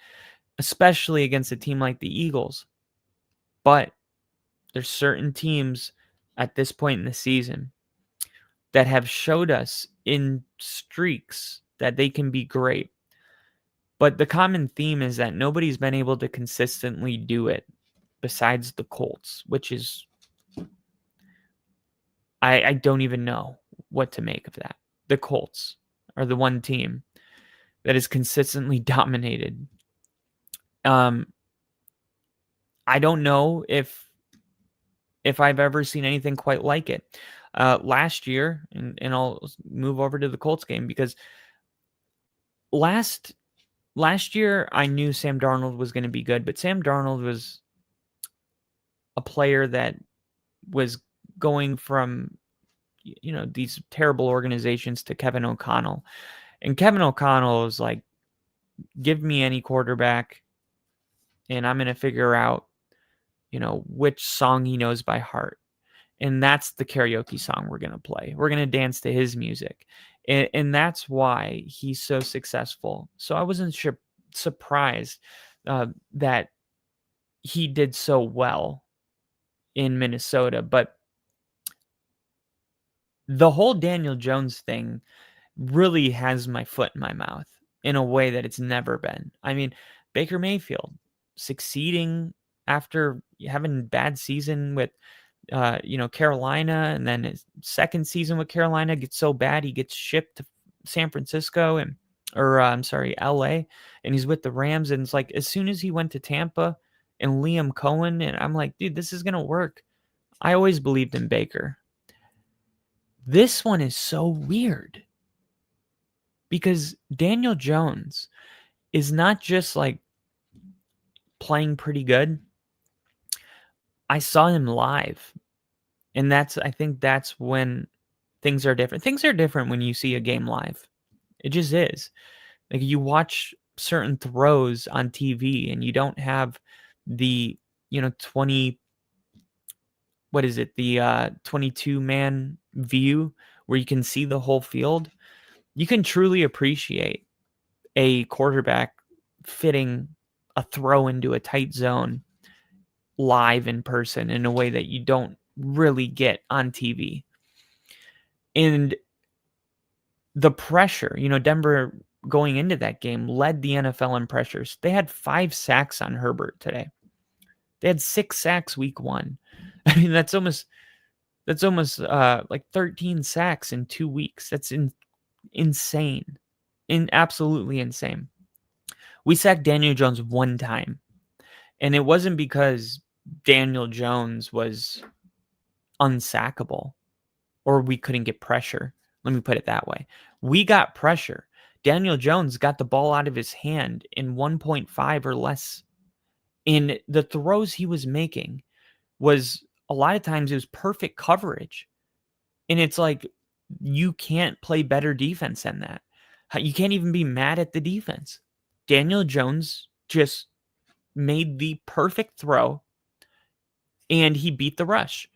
especially against a team like the Eagles. But there's certain teams at this point in the season that have showed us in streaks that they can be great. But the common theme is that nobody's been able to consistently do it besides the Colts, which is, I don't even know what to make of that. The Colts are the one team that is consistently dominated. I don't know if I've ever seen anything quite like it. Last year, and I'll move over to the Colts game because last year I knew Sam Darnold was going to be good, but Sam Darnold was a player that was going from these terrible organizations to Kevin O'Connell. And Kevin O'Connell was like, give me any quarterback and I'm going to figure out, which song he knows by heart. And that's the karaoke song we're going to play. We're going to dance to his music. And that's why he's so successful. So I wasn't surprised that he did so well in Minnesota. But the whole Daniel Jones thing really has my foot in my mouth in a way that it's never been. I mean, Baker Mayfield succeeding after having a bad season with Carolina, and then his second season with Carolina gets so bad he gets shipped to San Francisco LA, and he's with the Rams. And it's like, as soon as he went to Tampa and Liam Cohen, and I'm like, dude, this is going to work. I always believed in Baker. This one is so weird because Daniel Jones is not just like playing pretty good. I saw him live, and I think that's when things are different. Things are different when you see a game live. It just is. Like, you watch certain throws on TV and you don't have the, 22-man view where you can see the whole field. You can truly appreciate a quarterback fitting a throw into a tight zone live in person in a way that you don't really get on TV. And the pressure, Denver going into that game led the NFL in pressures. They had 5 sacks on Herbert today. They had 6 sacks week 1. I mean, that's almost like 13 sacks in 2 weeks. That's insane. Absolutely insane. We sacked Daniel Jones 1 time. And it wasn't because Daniel Jones was unsackable or we couldn't get pressure. Let me put it that way. We got pressure. Daniel Jones got the ball out of his hand in 1.5 or less. And the throws he was making was, a lot of times, it was perfect coverage. And it's like, you can't play better defense than that. You can't even be mad at the defense. Daniel Jones just made the perfect throw and he beat the rush.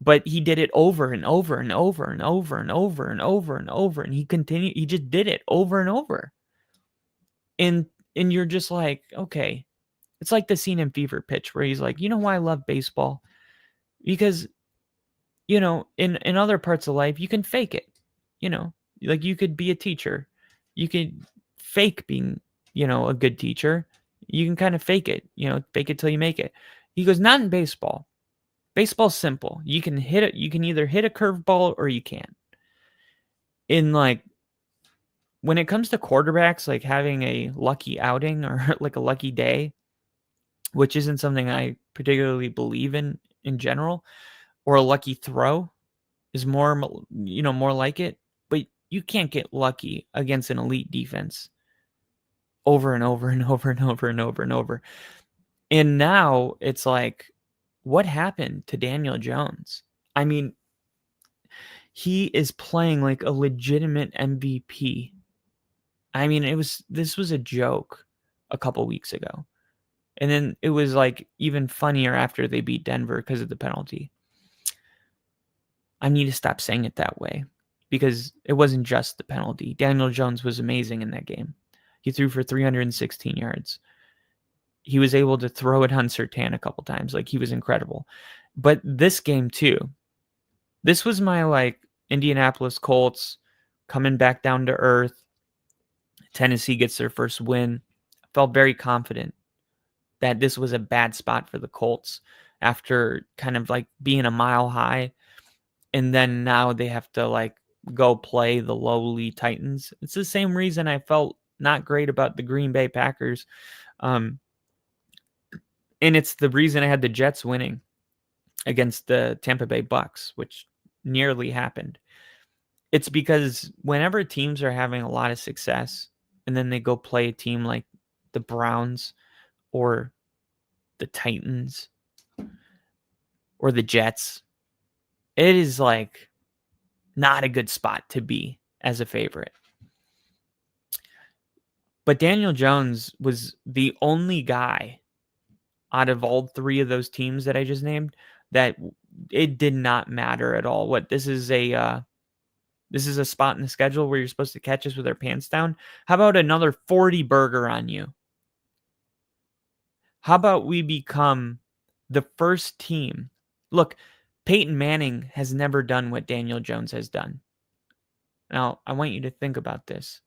But he did it over and over and over and over and over and over and over. And he just did it over and over. And you're just like, okay. It's like the scene in Fever Pitch where he's like, you know why I love baseball? Because, in other parts of life, you can fake it. Like, you could be a teacher. You could fake being a good teacher, you can kind of fake it, fake it till you make it. He goes, not in baseball. Baseball's simple. You can hit it. You can either hit a curveball or you can't. In like, when it comes to quarterbacks, like having a lucky outing or like a lucky day, which isn't something I particularly believe in general, or a lucky throw is more like it. But you can't get lucky against an elite defense over and over and over and over and over and over. And now it's like, what happened to Daniel Jones? I mean, he is playing like a legitimate MVP. I mean, this was a joke a couple weeks ago. And then it was like even funnier after they beat Denver because of the penalty. I need to stop saying it that way because it wasn't just the penalty. Daniel Jones was amazing in that game. He threw for 316 yards. He was able to throw it on Surtain a couple times. Like, he was incredible. But this game too, this was my like Indianapolis Colts coming back down to earth. Tennessee gets their first win. I felt very confident that this was a bad spot for the Colts after kind of like being a mile high. And then now they have to like go play the lowly Titans. It's the same reason I felt not great about the Green Bay Packers. And it's the reason I had the Jets winning against the Tampa Bay Bucks, which nearly happened. It's because whenever teams are having a lot of success and then they go play a team like the Browns or the Titans or the Jets, it is like not a good spot to be as a favorite. But Daniel Jones was the only guy out of all three of those teams that I just named that it did not matter at all. What, this is a spot in the schedule where you're supposed to catch us with our pants down. How about another 40 burger on you? How about we become the first team? Look, Peyton Manning has never done what Daniel Jones has done. Now, I want you to think about this.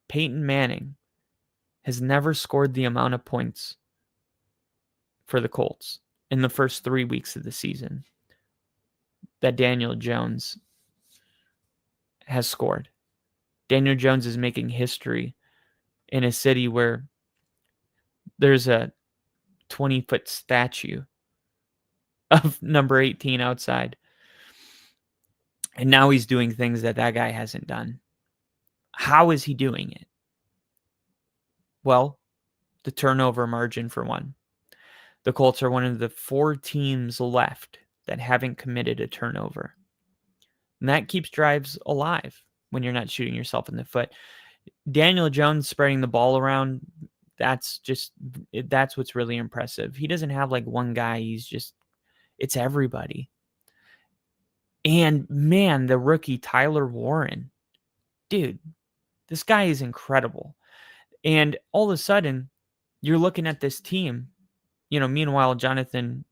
Peyton Manning has never scored the amount of points for the Colts in the first 3 weeks of the season that Daniel Jones has scored. Daniel Jones is making history in a city where there's a 20-foot statue of number 18 outside. And now he's doing things that guy hasn't done. How is he doing it? Well, the turnover margin for one. The Colts are one of the 4 teams left that haven't committed a turnover. And that keeps drives alive when you're not shooting yourself in the foot. Daniel Jones spreading the ball around, that's what's really impressive. He doesn't have like one guy. It's everybody. And man, the rookie Tyler Warren, dude, this guy is incredible. And all of a sudden, you're looking at this team. Meanwhile, Jonathan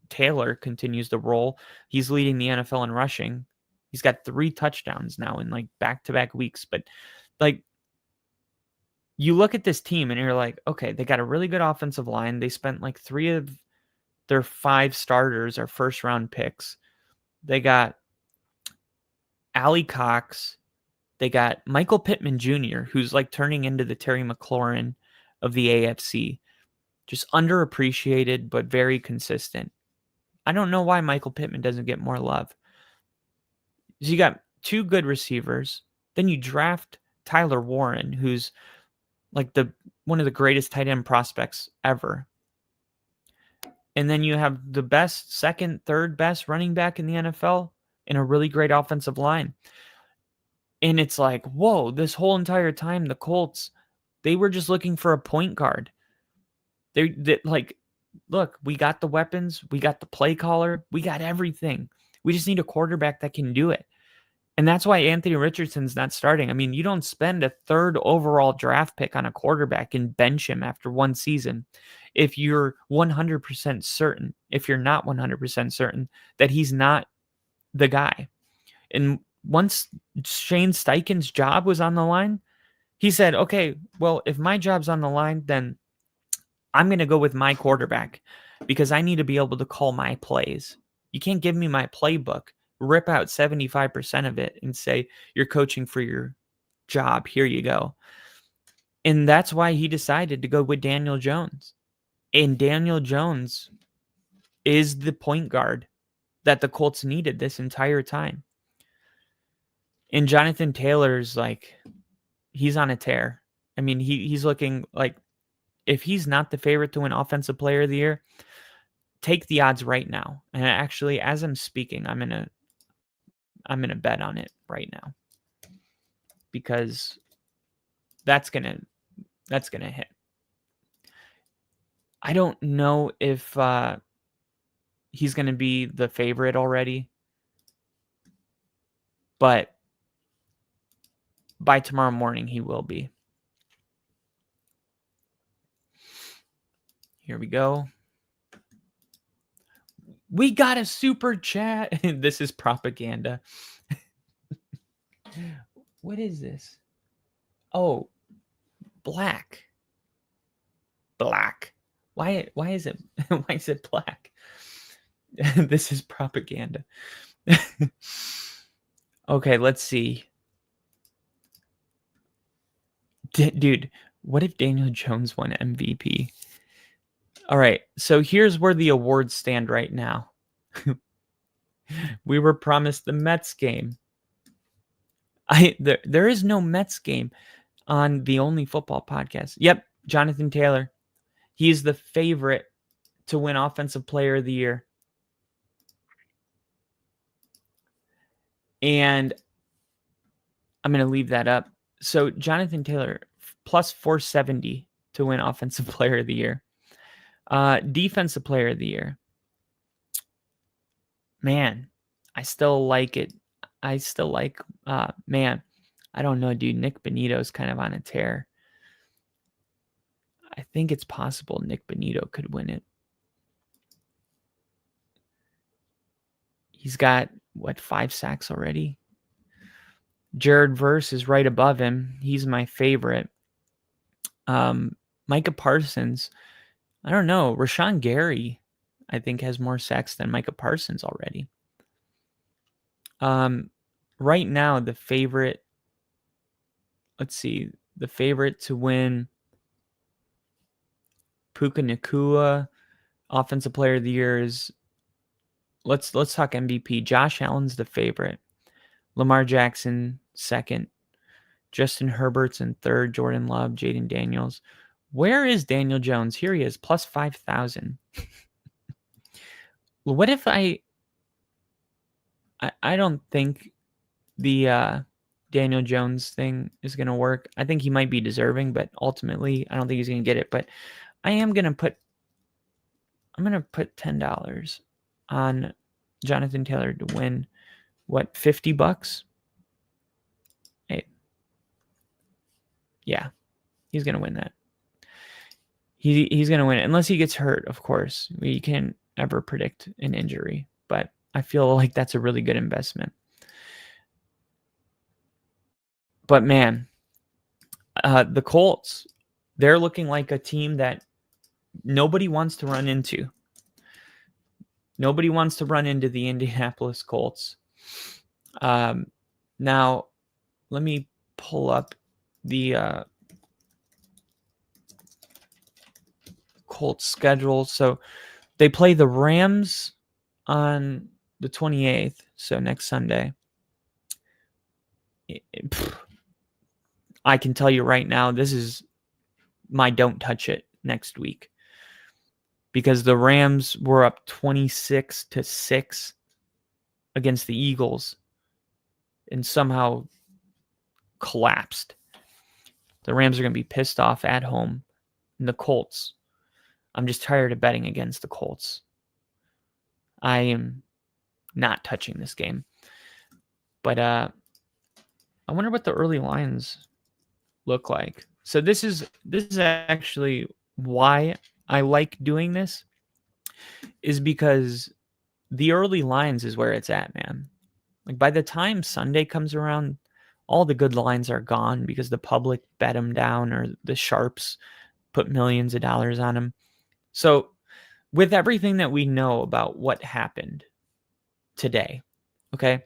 Taylor continues to roll. He's leading the NFL in rushing. He's got 3 touchdowns now in like back-to-back weeks. But like, you look at this team and you're like, okay, they got a really good offensive line. They spent like 3 of their 5 starters are first-round picks. They got Ali Cox. They got Michael Pittman Jr., who's like turning into the Terry McLaurin of the AFC. Just underappreciated, but very consistent. I don't know why Michael Pittman doesn't get more love. So you got 2 good receivers. Then you draft Tyler Warren, who's like one of the greatest tight end prospects ever. And then you have the best, second, third best running back in the NFL and a really great offensive line. And it's like, whoa, this whole entire time, the Colts, they were just looking for a point guard. They like, look, we got the weapons, we got the play caller, we got everything. We just need a quarterback that can do it. And that's why Anthony Richardson's not starting. I mean, you don't spend a 3rd overall draft pick on a quarterback and bench him after 1 season if you're 100% certain, if you're not 100% certain that he's not the guy. And once Shane Steichen's job was on the line, He said, okay, well, if my job's on the line, then I'm going to go with my quarterback because I need to be able to call my plays. You can't give me my playbook, rip out 75% of it, and say, you're coaching for your job. Here you go. And that's why he decided to go with Daniel Jones. And Daniel Jones is the point guard that the Colts needed this entire time. And Jonathan Taylor's like, he's on a tear. I mean, he's looking like, if he's not the favorite to win Offensive Player of the Year, take the odds right now. And actually, as I'm speaking, I'm gonna bet on it right now because that's gonna hit. I don't know if he's gonna be the favorite already, but by tomorrow morning he will be. Here we go. We got a super chat. This is propaganda. What is this? Oh, black. Why is it black? This is propaganda. Okay, let's see. Dude, what if Daniel Jones won MVP? All right, so here's where the awards stand right now. We were promised the Mets game. There is no Mets game on the Only Football podcast. Yep, Jonathan Taylor. He's the favorite to win Offensive Player of the Year. And I'm going to leave that up. So Jonathan Taylor, plus 470 to win Offensive Player of the Year. Defensive Player of the Year. Man, I still like it. I still like, man, I don't know, dude. Nick Bonito's kind of on a tear. I think it's possible Nick Bonito could win it. He's got, 5 sacks already? Jared Verse is right above him. He's my favorite. Micah Parsons, I don't know. Rashawn Gary, I think, has more sacks than Micah Parsons already. Right now, the favorite, the favorite to win Puka Nacua, Offensive Player of the Year is, let's talk MVP. Josh Allen's the favorite. Lamar Jackson, second. Justin Herbert's in third. Jordan Love, Jaden Daniels. Where is Daniel Jones? Here he is, plus 5,000. What if I don't think the Daniel Jones thing is going to work. I think he might be deserving, but ultimately, I don't think he's going to get it. But I'm going to put $10 on Jonathan Taylor to win, what, $50? Hey. Yeah, he's going to win that. He's going to win it, unless he gets hurt, of course. We can't ever predict an injury, but I feel like that's a really good investment. But man, the Colts, they're looking like a team that nobody wants to run into. Nobody wants to run into the Indianapolis Colts. Now, let me pull up the Colts schedule. So they play the Rams on the 28th, so next Sunday. I can tell you right now, this is my don't touch it next week, because the Rams were up 26-6 against the Eagles and somehow collapsed. The Rams are going to be pissed off at home. And the Colts, I'm just tired of betting against the Colts. I am not touching this game. But I wonder what the early lines look like. So this is actually why I like doing this, is because the early lines is where it's at, man. Like, by the time Sunday comes around, all the good lines are gone because the public bet them down or the sharps put millions of dollars on them. So with everything that we know about what happened today, okay,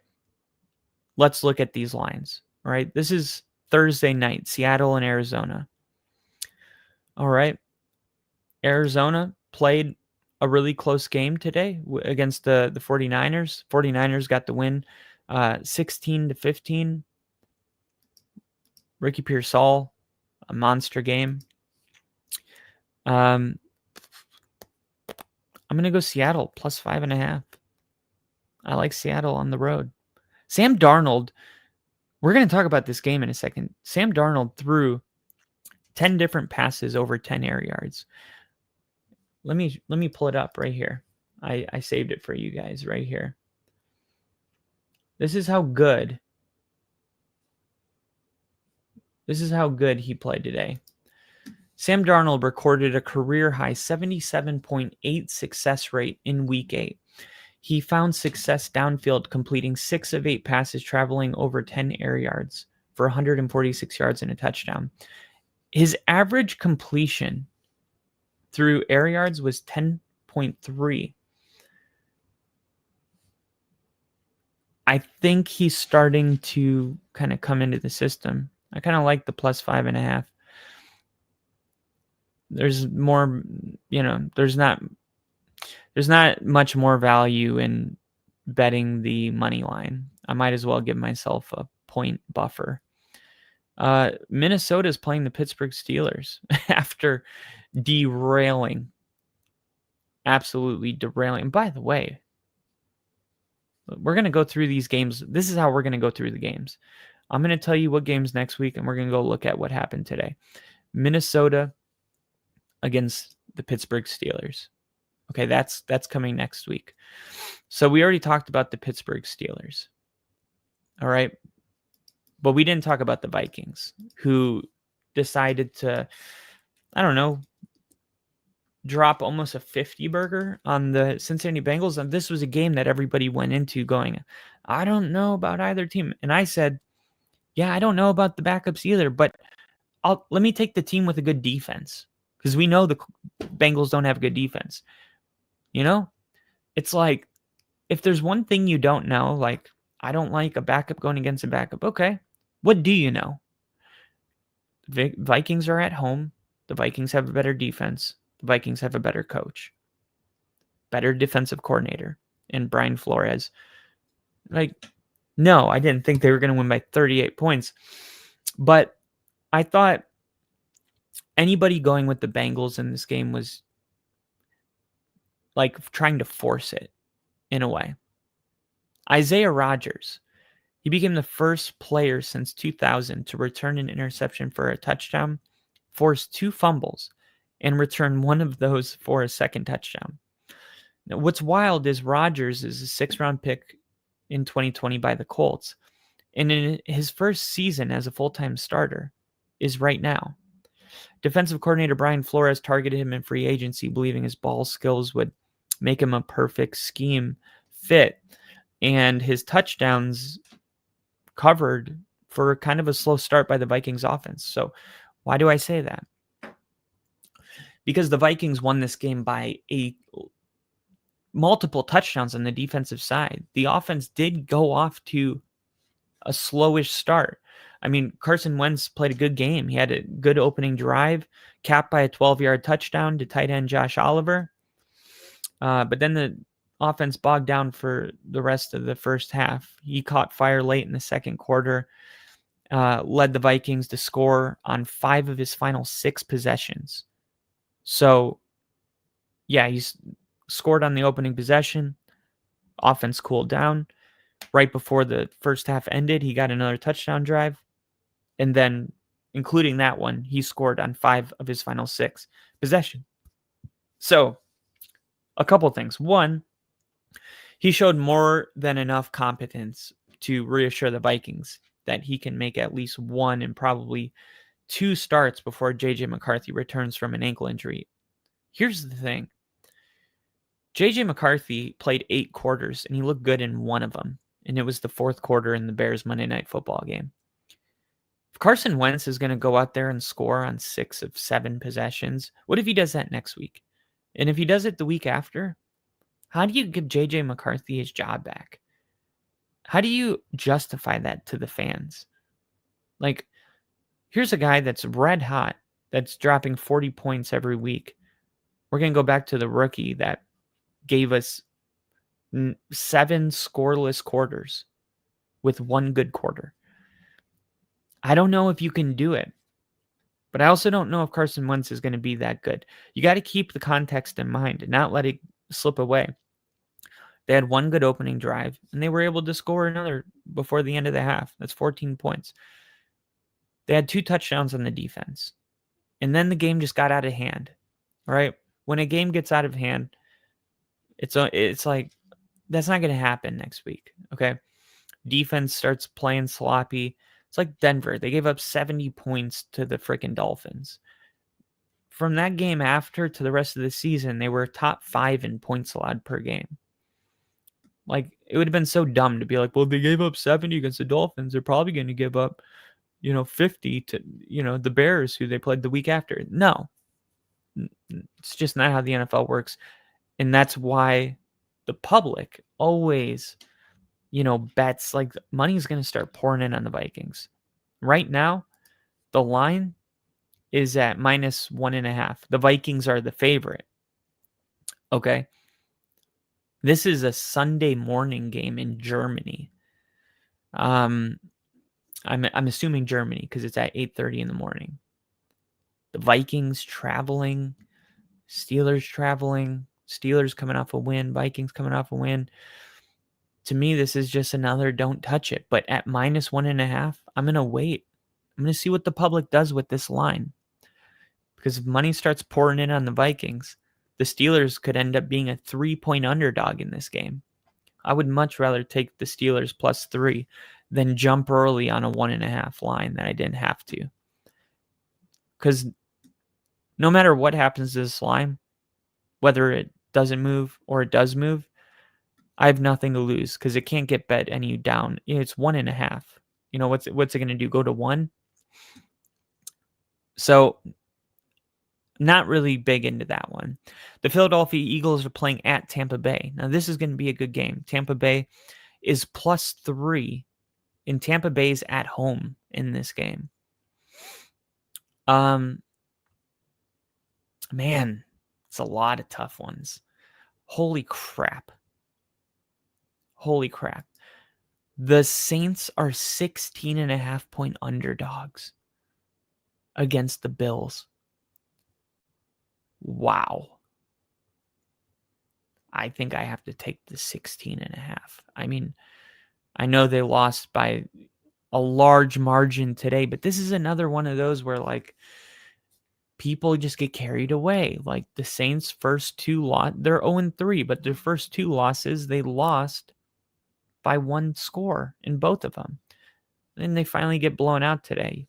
let's look at these lines. All right, this is Thursday night, Seattle and Arizona. All right, Arizona played a really close game today against the 49ers. 49ers got the win 16-15. Ricky Pearsall, a monster game. I'm going to go Seattle plus 5.5. I like Seattle on the road. Sam Darnold, we're going to talk about this game in a second. Sam Darnold threw 10 different passes over 10 air yards. Let me pull it up right here. I saved it for you guys right here. This is how good he played today. Sam Darnold recorded a career-high 77.8 success rate in Week 8. He found success downfield, completing 6 of 8 passes traveling over 10 air yards for 146 yards and a touchdown. His average completion through air yards was 10.3. I think he's starting to kind of come into the system. I kind of like the plus 5.5. There's more, there's not much more value in betting the money line. I might as well give myself a point buffer. Minnesota is playing the Pittsburgh Steelers after absolutely derailing. And by the way, we're going to go through these games. This is how we're going to go through the games. I'm going to tell you what games next week, and we're going to go look at what happened today. Minnesota against the Pittsburgh Steelers. Okay, that's coming next week. So we already talked about the Pittsburgh Steelers. All right. But we didn't talk about the Vikings, who decided to, drop almost a 50 burger on the Cincinnati Bengals. And this was a game that everybody went into going, I don't know about either team. And I said, yeah, I don't know about the backups either, but let me take the team with a good defense, because we know the Bengals don't have a good defense. It's like, if there's one thing you don't know, like, I don't like a backup going against a backup. Okay. What do you know? The Vikings are at home. The Vikings have a better defense. The Vikings have a better coach, better defensive coordinator, and Brian Flores. No, I didn't think they were going to win by 38 points. But I thought anybody going with the Bengals in this game was like trying to force it in a way. Isaiah Rodgers, he became the first player since 2000 to return an interception for a touchdown, force 2 fumbles, and return one of those for a second touchdown. Now, what's wild is Rodgers is a 6th-round pick in 2020 by the Colts, and in his first season as a full-time starter is right now. Defensive coordinator Brian Flores targeted him in free agency, believing his ball skills would make him a perfect scheme fit, and his touchdowns covered for kind of a slow start by the Vikings offense. So why do I say that? Because the Vikings won this game by multiple touchdowns on the defensive side. The offense did go off to a slowish start. I mean, Carson Wentz played a good game. He had a good opening drive, capped by a 12-yard touchdown to tight end Josh Oliver. But then the offense bogged down for the rest of the first half. He caught fire late in the second quarter, led the Vikings to score on 5 of his final 6 possessions. So, yeah, he's scored on the opening possession. Offense cooled down. Right before the first half ended, he got another touchdown drive. And then, including that one, he scored on 5 of his final 6 possessions. So, a couple things. One, he showed more than enough competence to reassure the Vikings that he can make at least 1 and probably 2 starts before J.J. McCarthy returns from an ankle injury. Here's the thing. J.J. McCarthy played 8 quarters, and he looked good in one of them, and it was the 4th quarter in the Bears Monday Night Football game. Carson Wentz is going to go out there and score on 6 of 7 possessions, what if he does that next week? And if he does it the week after, how do you give JJ McCarthy his job back? How do you justify that to the fans? Like, here's a guy that's red hot, that's dropping 40 points every week. We're going to go back to the rookie that gave us 7 scoreless quarters with 1 good quarter. I don't know if you can do it, but I also don't know if Carson Wentz is going to be that good. You got to keep the context in mind and not let it slip away. They had 1 good opening drive, and they were able to score another before the end of the half. That's 14 points. They had 2 touchdowns on the defense, and then the game just got out of hand, right? When a game gets out of hand, it's like, that's not going to happen next week, okay? Defense starts playing sloppy. It's like Denver. They gave up 70 points to the freaking Dolphins. From that game after to the rest of the season, they were top 5 in points allowed per game. Like, it would have been so dumb to be like, well, they gave up 70 against the Dolphins. They're probably going to give up, 50 to, the Bears, who they played the week after. No. It's just not how the NFL works. And that's why the public always, bets, like, money's going to start pouring in on the Vikings. Right now, the line is at -1.5. The Vikings are the favorite. Okay. This is a Sunday morning game in Germany. I'm assuming Germany because it's at 8:30 in the morning. The Vikings traveling, Steelers traveling, Steelers coming off a win, Vikings coming off a win. To me, this is just another don't touch it. But at -1.5, I'm going to wait. I'm going to see what the public does with this line. Because if money starts pouring in on the Vikings, the Steelers could end up being a 3-point underdog in this game. I would much rather take the Steelers +3 than jump early on a 1.5 line that I didn't have to. Because no matter what happens to this line, whether it doesn't move or it does move, I have nothing to lose because it can't get bet any down. It's 1.5. What's it going to do? Go to 1? So, not really big into that one. The Philadelphia Eagles are playing at Tampa Bay. Now, this is going to be a good game. Tampa Bay is +3, and Tampa Bay's at home in this game. Man, it's a lot of tough ones. Holy crap. The Saints are 16.5-point underdogs against the Bills. Wow. I think I have to take the 16.5. I mean, I know they lost by a large margin today, but this is another one of those where, like, people just get carried away. Like, the Saints' first 2 they're 0-3, but their first 2 losses, they lost by 1 score in both of them. Then they finally get blown out today.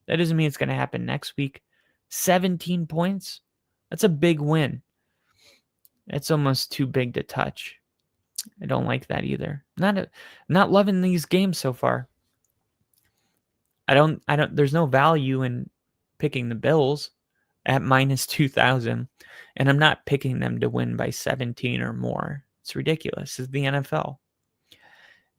That doesn't mean it's going to happen next week. 17 points? That's a big win. It's almost too big to touch. I don't like that either. Not loving these games so far. There's no value in picking the Bills at -2,000, and I'm not picking them to win by 17 or more. It's ridiculous. It's the NFL.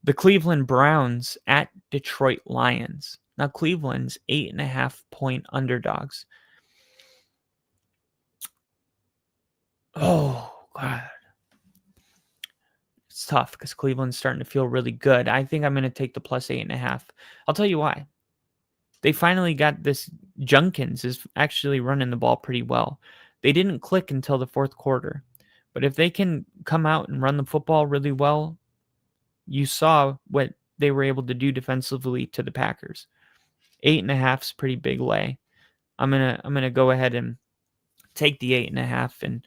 The Cleveland Browns at Detroit Lions. Now, Cleveland's 8.5-point underdogs. Oh, God. It's tough because Cleveland's starting to feel really good. I think I'm going to take the +8.5. I'll tell you why. They finally got this. Junkins is actually running the ball pretty well. They didn't click until the 4th quarter. But if they can come out and run the football really well, you saw what they were able to do defensively to the Packers. 8.5 is pretty big lay. I'm gonna go ahead and take the 8.5 and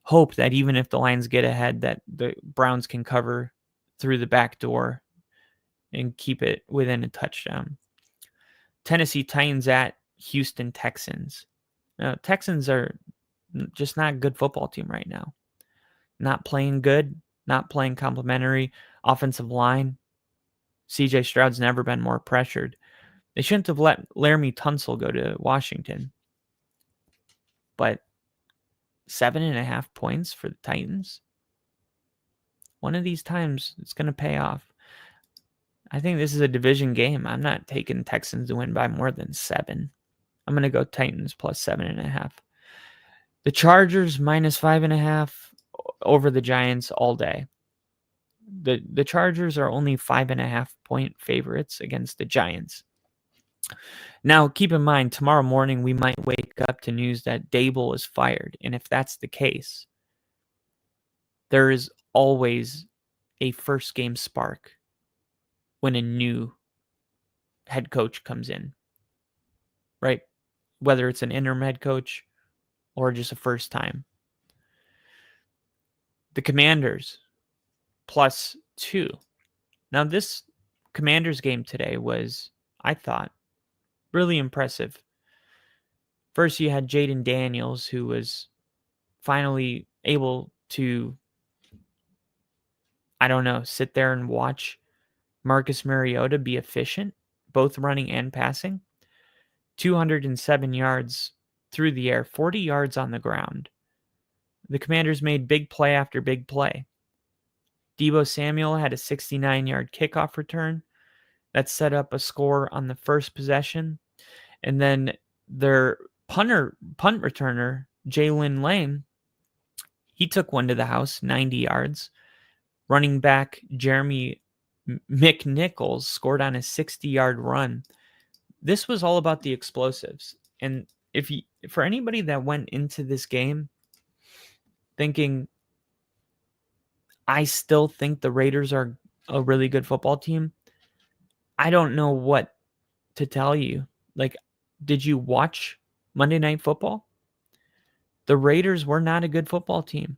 hope that even if the Lions get ahead, that the Browns can cover through the back door and keep it within a touchdown. Tennessee Titans at Houston Texans. Now, Texans are just not a good football team right now. Not playing good, not playing complimentary. Offensive line. CJ Stroud's never been more pressured. They shouldn't have let Laramie Tunsil go to Washington. But 7.5 points for the Titans. One of these times, it's going to pay off. I think this is a division game. I'm not taking Texans to win by more than 7. I'm going to go Titans plus 7.5. The Chargers minus 5.5 over the Giants all day. The Chargers are only 5.5 point favorites against the Giants. Now, keep in mind, tomorrow morning we might wake up to news that Dable is fired. And if that's the case, there is always a first game spark when a new head coach comes in, right? Whether it's an interim head coach or just a first time. The Commanders plus 2. Now, this Commanders game today was, I thought, really impressive. First, you had Jaden Daniels, who was finally able to, sit there and watch Marcus Mariota be efficient, both running and passing. 207 yards through the air, 40 yards on the ground. The Commanders made big play after big play. Deebo Samuel had a 69-yard kickoff return that set up a score on the first possession. And then their punt returner, Jalen Lane, he took one to the house, 90 yards. Running back Jeremy McNichols scored on a 60-yard run. This was all about the explosives. And for anybody that went into this game thinking, I still think the Raiders are a really good football team, I don't know what to tell you. Like, did you watch Monday Night Football? The Raiders were not a good football team,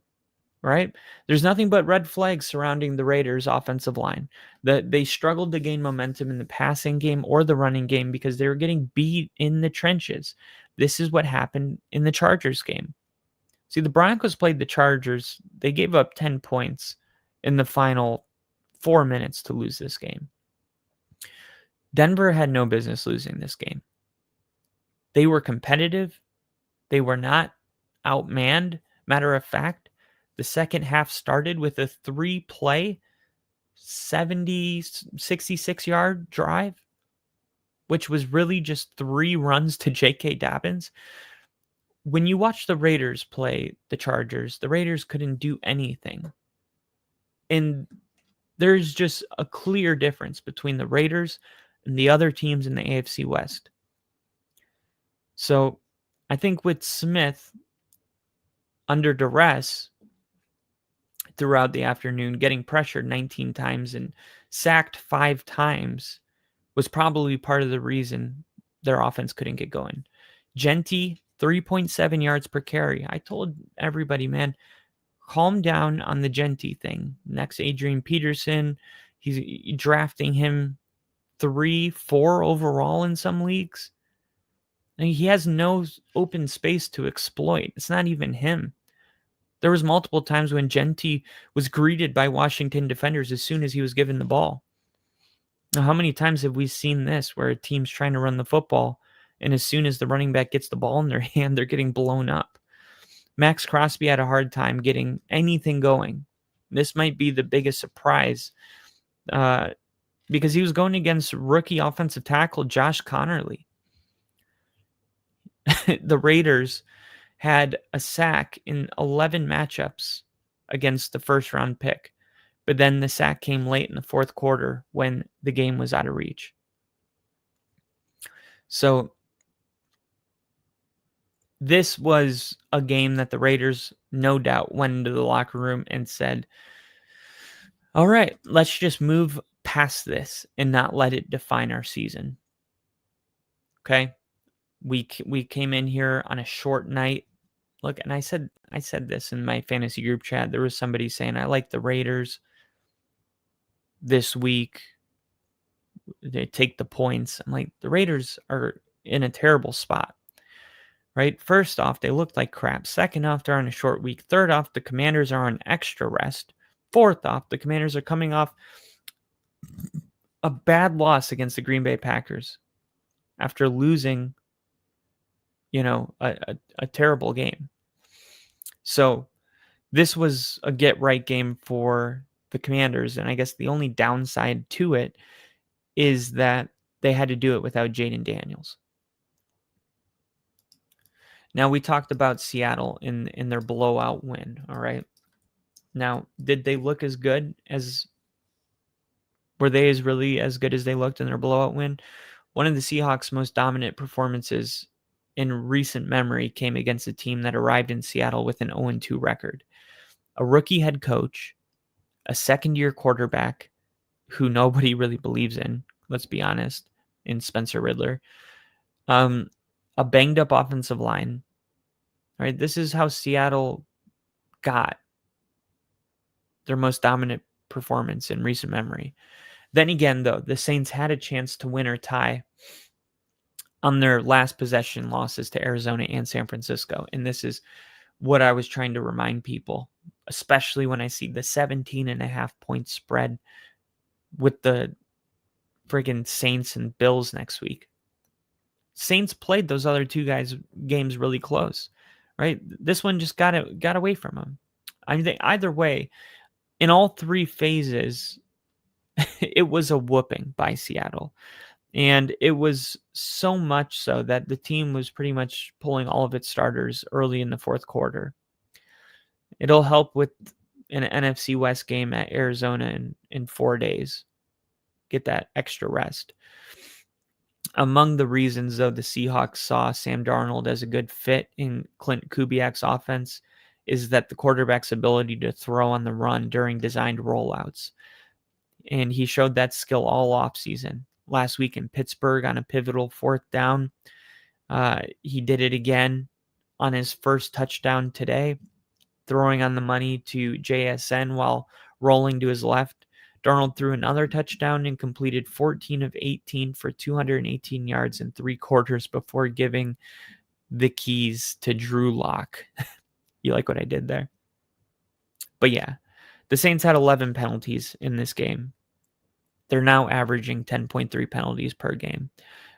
right? There's nothing but red flags surrounding the Raiders' offensive line. They struggled to gain momentum in the passing game or the running game because they were getting beat in the trenches. This is what happened in the Chargers game. See, the Broncos played the Chargers. They gave up 10 points in the final 4 minutes to lose this game. Denver had no business losing this game. They were competitive. They were not outmanned. Matter of fact, the second half started with a 3-play, 66-yard drive, which was really just 3 runs to J.K. Dobbins. When you watch the Raiders play the Chargers, the Raiders couldn't do anything. And there's just a clear difference between the Raiders and the other teams in the AFC West. So I think with Smith under duress throughout the afternoon, getting pressured 19 times and sacked 5 times was probably part of the reason their offense couldn't get going. Genty, 3.7 yards per carry. I told everybody, man, calm down on the Genty thing. Next, Adrian Peterson. He's drafting him 3-4 overall in some leagues. And he has no open space to exploit. It's not even him. There was multiple times when Genty was greeted by Washington defenders as soon as he was given the ball. Now, how many times have we seen this where a team's trying to run the football and as soon as the running back gets the ball in their hand, they're getting blown up? Max Crosby had a hard time getting anything going. This might be the biggest surprise because he was going against rookie offensive tackle Josh Connerly. The Raiders had a sack in 11 matchups against the first-round pick, but then the sack came late in the fourth quarter when the game was out of reach. So this was a game that the Raiders no doubt went into the locker room and said, all right, let's just move past this and not let it define our season. Okay? We came in here on a short night. Look, and I said this in my fantasy group chat. There was somebody saying, I like the Raiders this week. They take the points. I'm like, the Raiders are in a terrible spot. Right? First off, they look like crap. Second off, they're on a short week. Third off, the Commanders are on extra rest. Fourth off, the Commanders are coming off a bad loss against the Green Bay Packers. after losing, a terrible game. So this was a get right game for the Commanders. And I guess the only downside to it is that they had to do it without Jaden Daniels. Now, we talked about Seattle in their blowout win. All right. Now, did they look as good as were they as really as good as they looked in their blowout win? One of the Seahawks' most dominant performances in recent memory came against a team that arrived in Seattle with an 0-2 record. A rookie head coach, a second-year quarterback who nobody really believes in, let's be honest, in Spencer Riddler, a banged-up offensive line. Right? This is how Seattle got their most dominant performance in recent memory. Then again, though, the Saints had a chance to win or tie on their last possession losses to Arizona and San Francisco. And this is what I was trying to remind people, especially when I see the 17.5-point spread with the friggin' Saints and Bills next week. Saints played those other two guys' games really close, right? This one just got away from them. I mean, either way, in all three phases, it was a whooping by Seattle. And it was so much so that the team was pretty much pulling all of its starters early in the fourth quarter. It'll help with an NFC West game at Arizona in 4 days. Get that extra rest. Among the reasons, though, the Seahawks saw Sam Darnold as a good fit in Clint Kubiak's offense is that the quarterback's ability to throw on the run during designed rollouts. And he showed that skill all offseason. Last week in Pittsburgh on a pivotal fourth down, he did it again on his first touchdown today, throwing on the money to JSN while rolling to his left. Darnold threw another touchdown and completed 14 of 18 for 218 yards in 3 quarters before giving the keys to Drew Lock. You like what I did there? But yeah, the Saints had 11 penalties in this game. They're now averaging 10.3 penalties per game,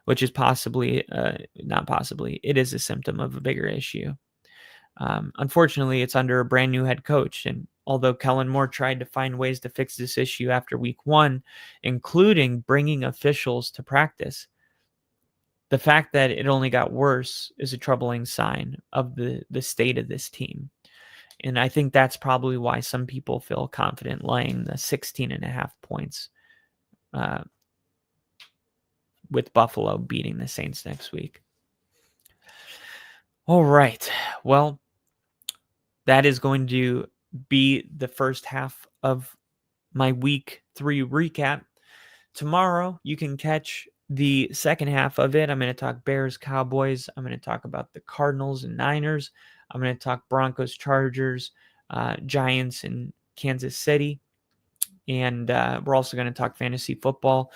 which is not possibly, it is a symptom of a bigger issue. Unfortunately, it's under a brand new head coach. And although Kellen Moore tried to find ways to fix this issue after week 1, including bringing officials to practice, the fact that it only got worse is a troubling sign of the state of this team. And I think that's probably why some people feel confident laying the 16.5 points with Buffalo beating the Saints next week. All right. Well, that is going to be the first half of my week 3 recap. Tomorrow, you can catch the second half of it. I'm going to talk Bears, Cowboys. I'm going to talk about the Cardinals and Niners. I'm going to talk Broncos, Chargers, Giants, and Kansas City. And we're also going to talk fantasy football,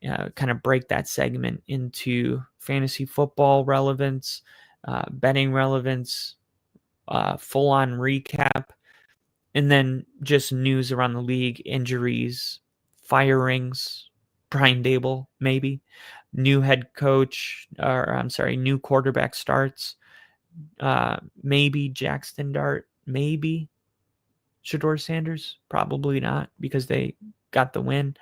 kind of break that segment into fantasy football relevance, betting relevance, full-on recap, and then just news around the league, injuries, firings, Brian Dable, maybe, new head coach, new quarterback starts, maybe Jackson Dart, maybe Shedeur Sanders, probably not because they got the win.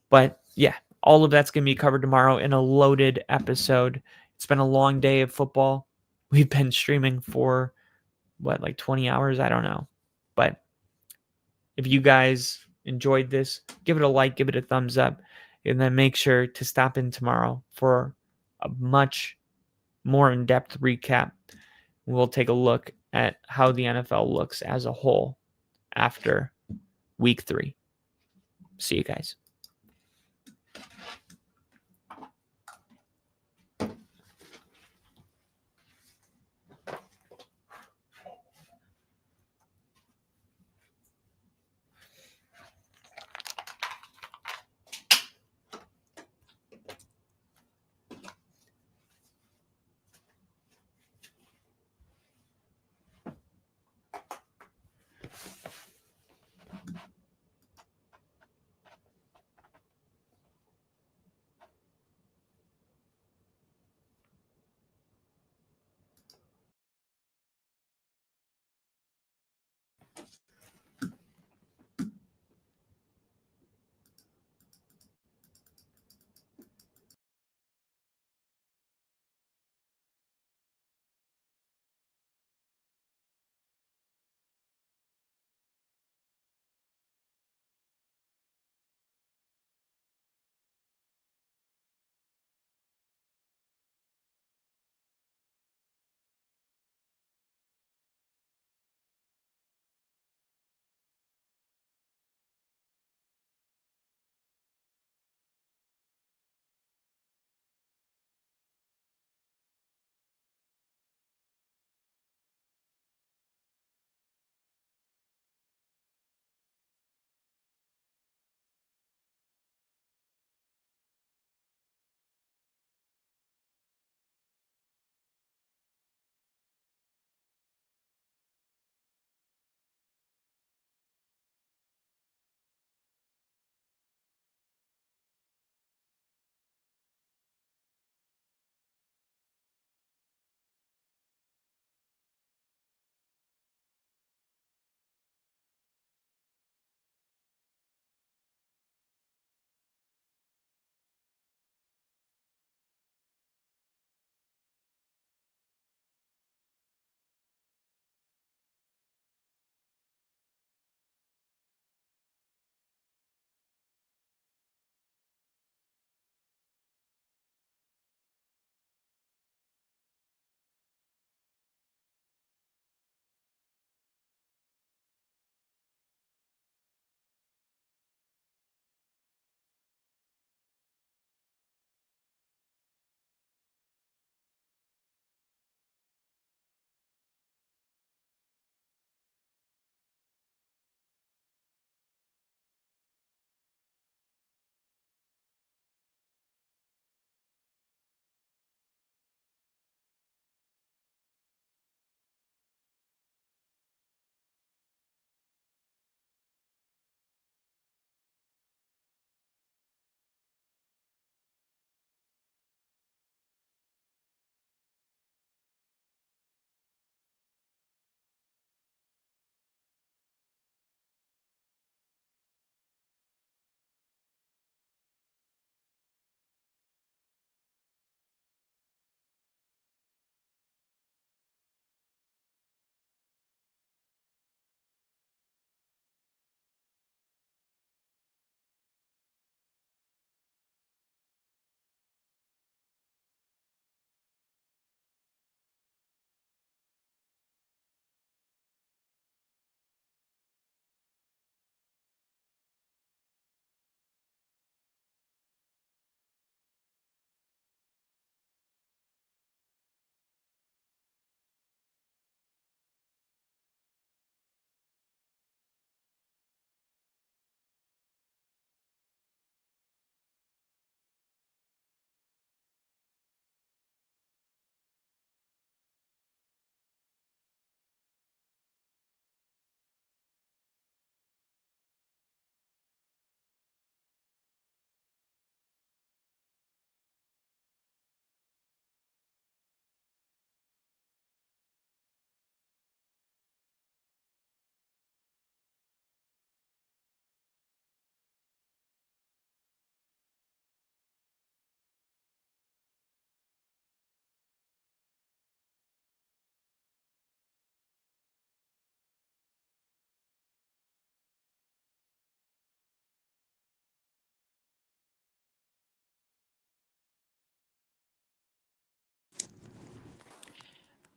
But yeah, all of that's going to be covered tomorrow in a loaded episode. It's been a long day of football. We've been streaming for 20 hours? I don't know. But if you guys enjoyed this, give it a like, give it a thumbs up, and then make sure to stop in tomorrow for a much more in-depth recap. We'll take a look at how the NFL looks as a whole after week 3. See you guys.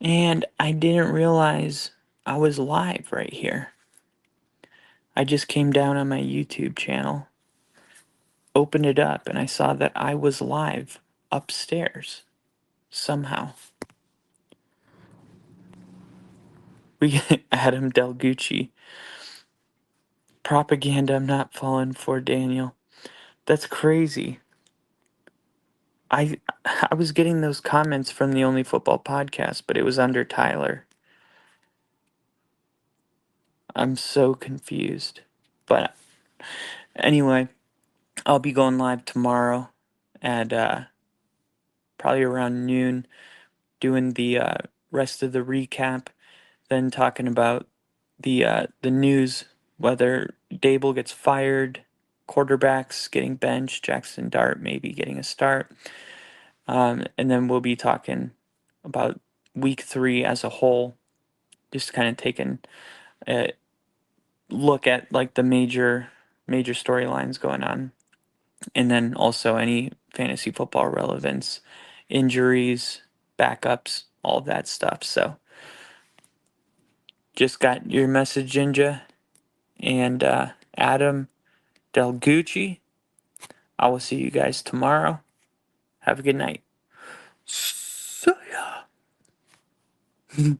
And I didn't realize I was live right here. I just came down on my YouTube channel, opened it up, and I saw that I was live upstairs somehow. We get Adam Del Gucci. Propaganda I'm not falling for, Daniel. That's crazy. I I was getting those comments from the Only Football podcast, but it was under Tyler. I'm so confused. But anyway, I'll be going live tomorrow at probably around noon, doing the rest of the recap, then talking about the news, whether Dable gets fired, quarterbacks getting benched, Jackson Dart maybe getting a start, and then we'll be talking about week 3 as a whole, just kind of taking a look at like the major storylines going on, and then also any fantasy football relevance, injuries, backups, all of that stuff. So just got your message, Jinja, and Adam Del Gucci. I will see you guys tomorrow. Have a good night. See ya.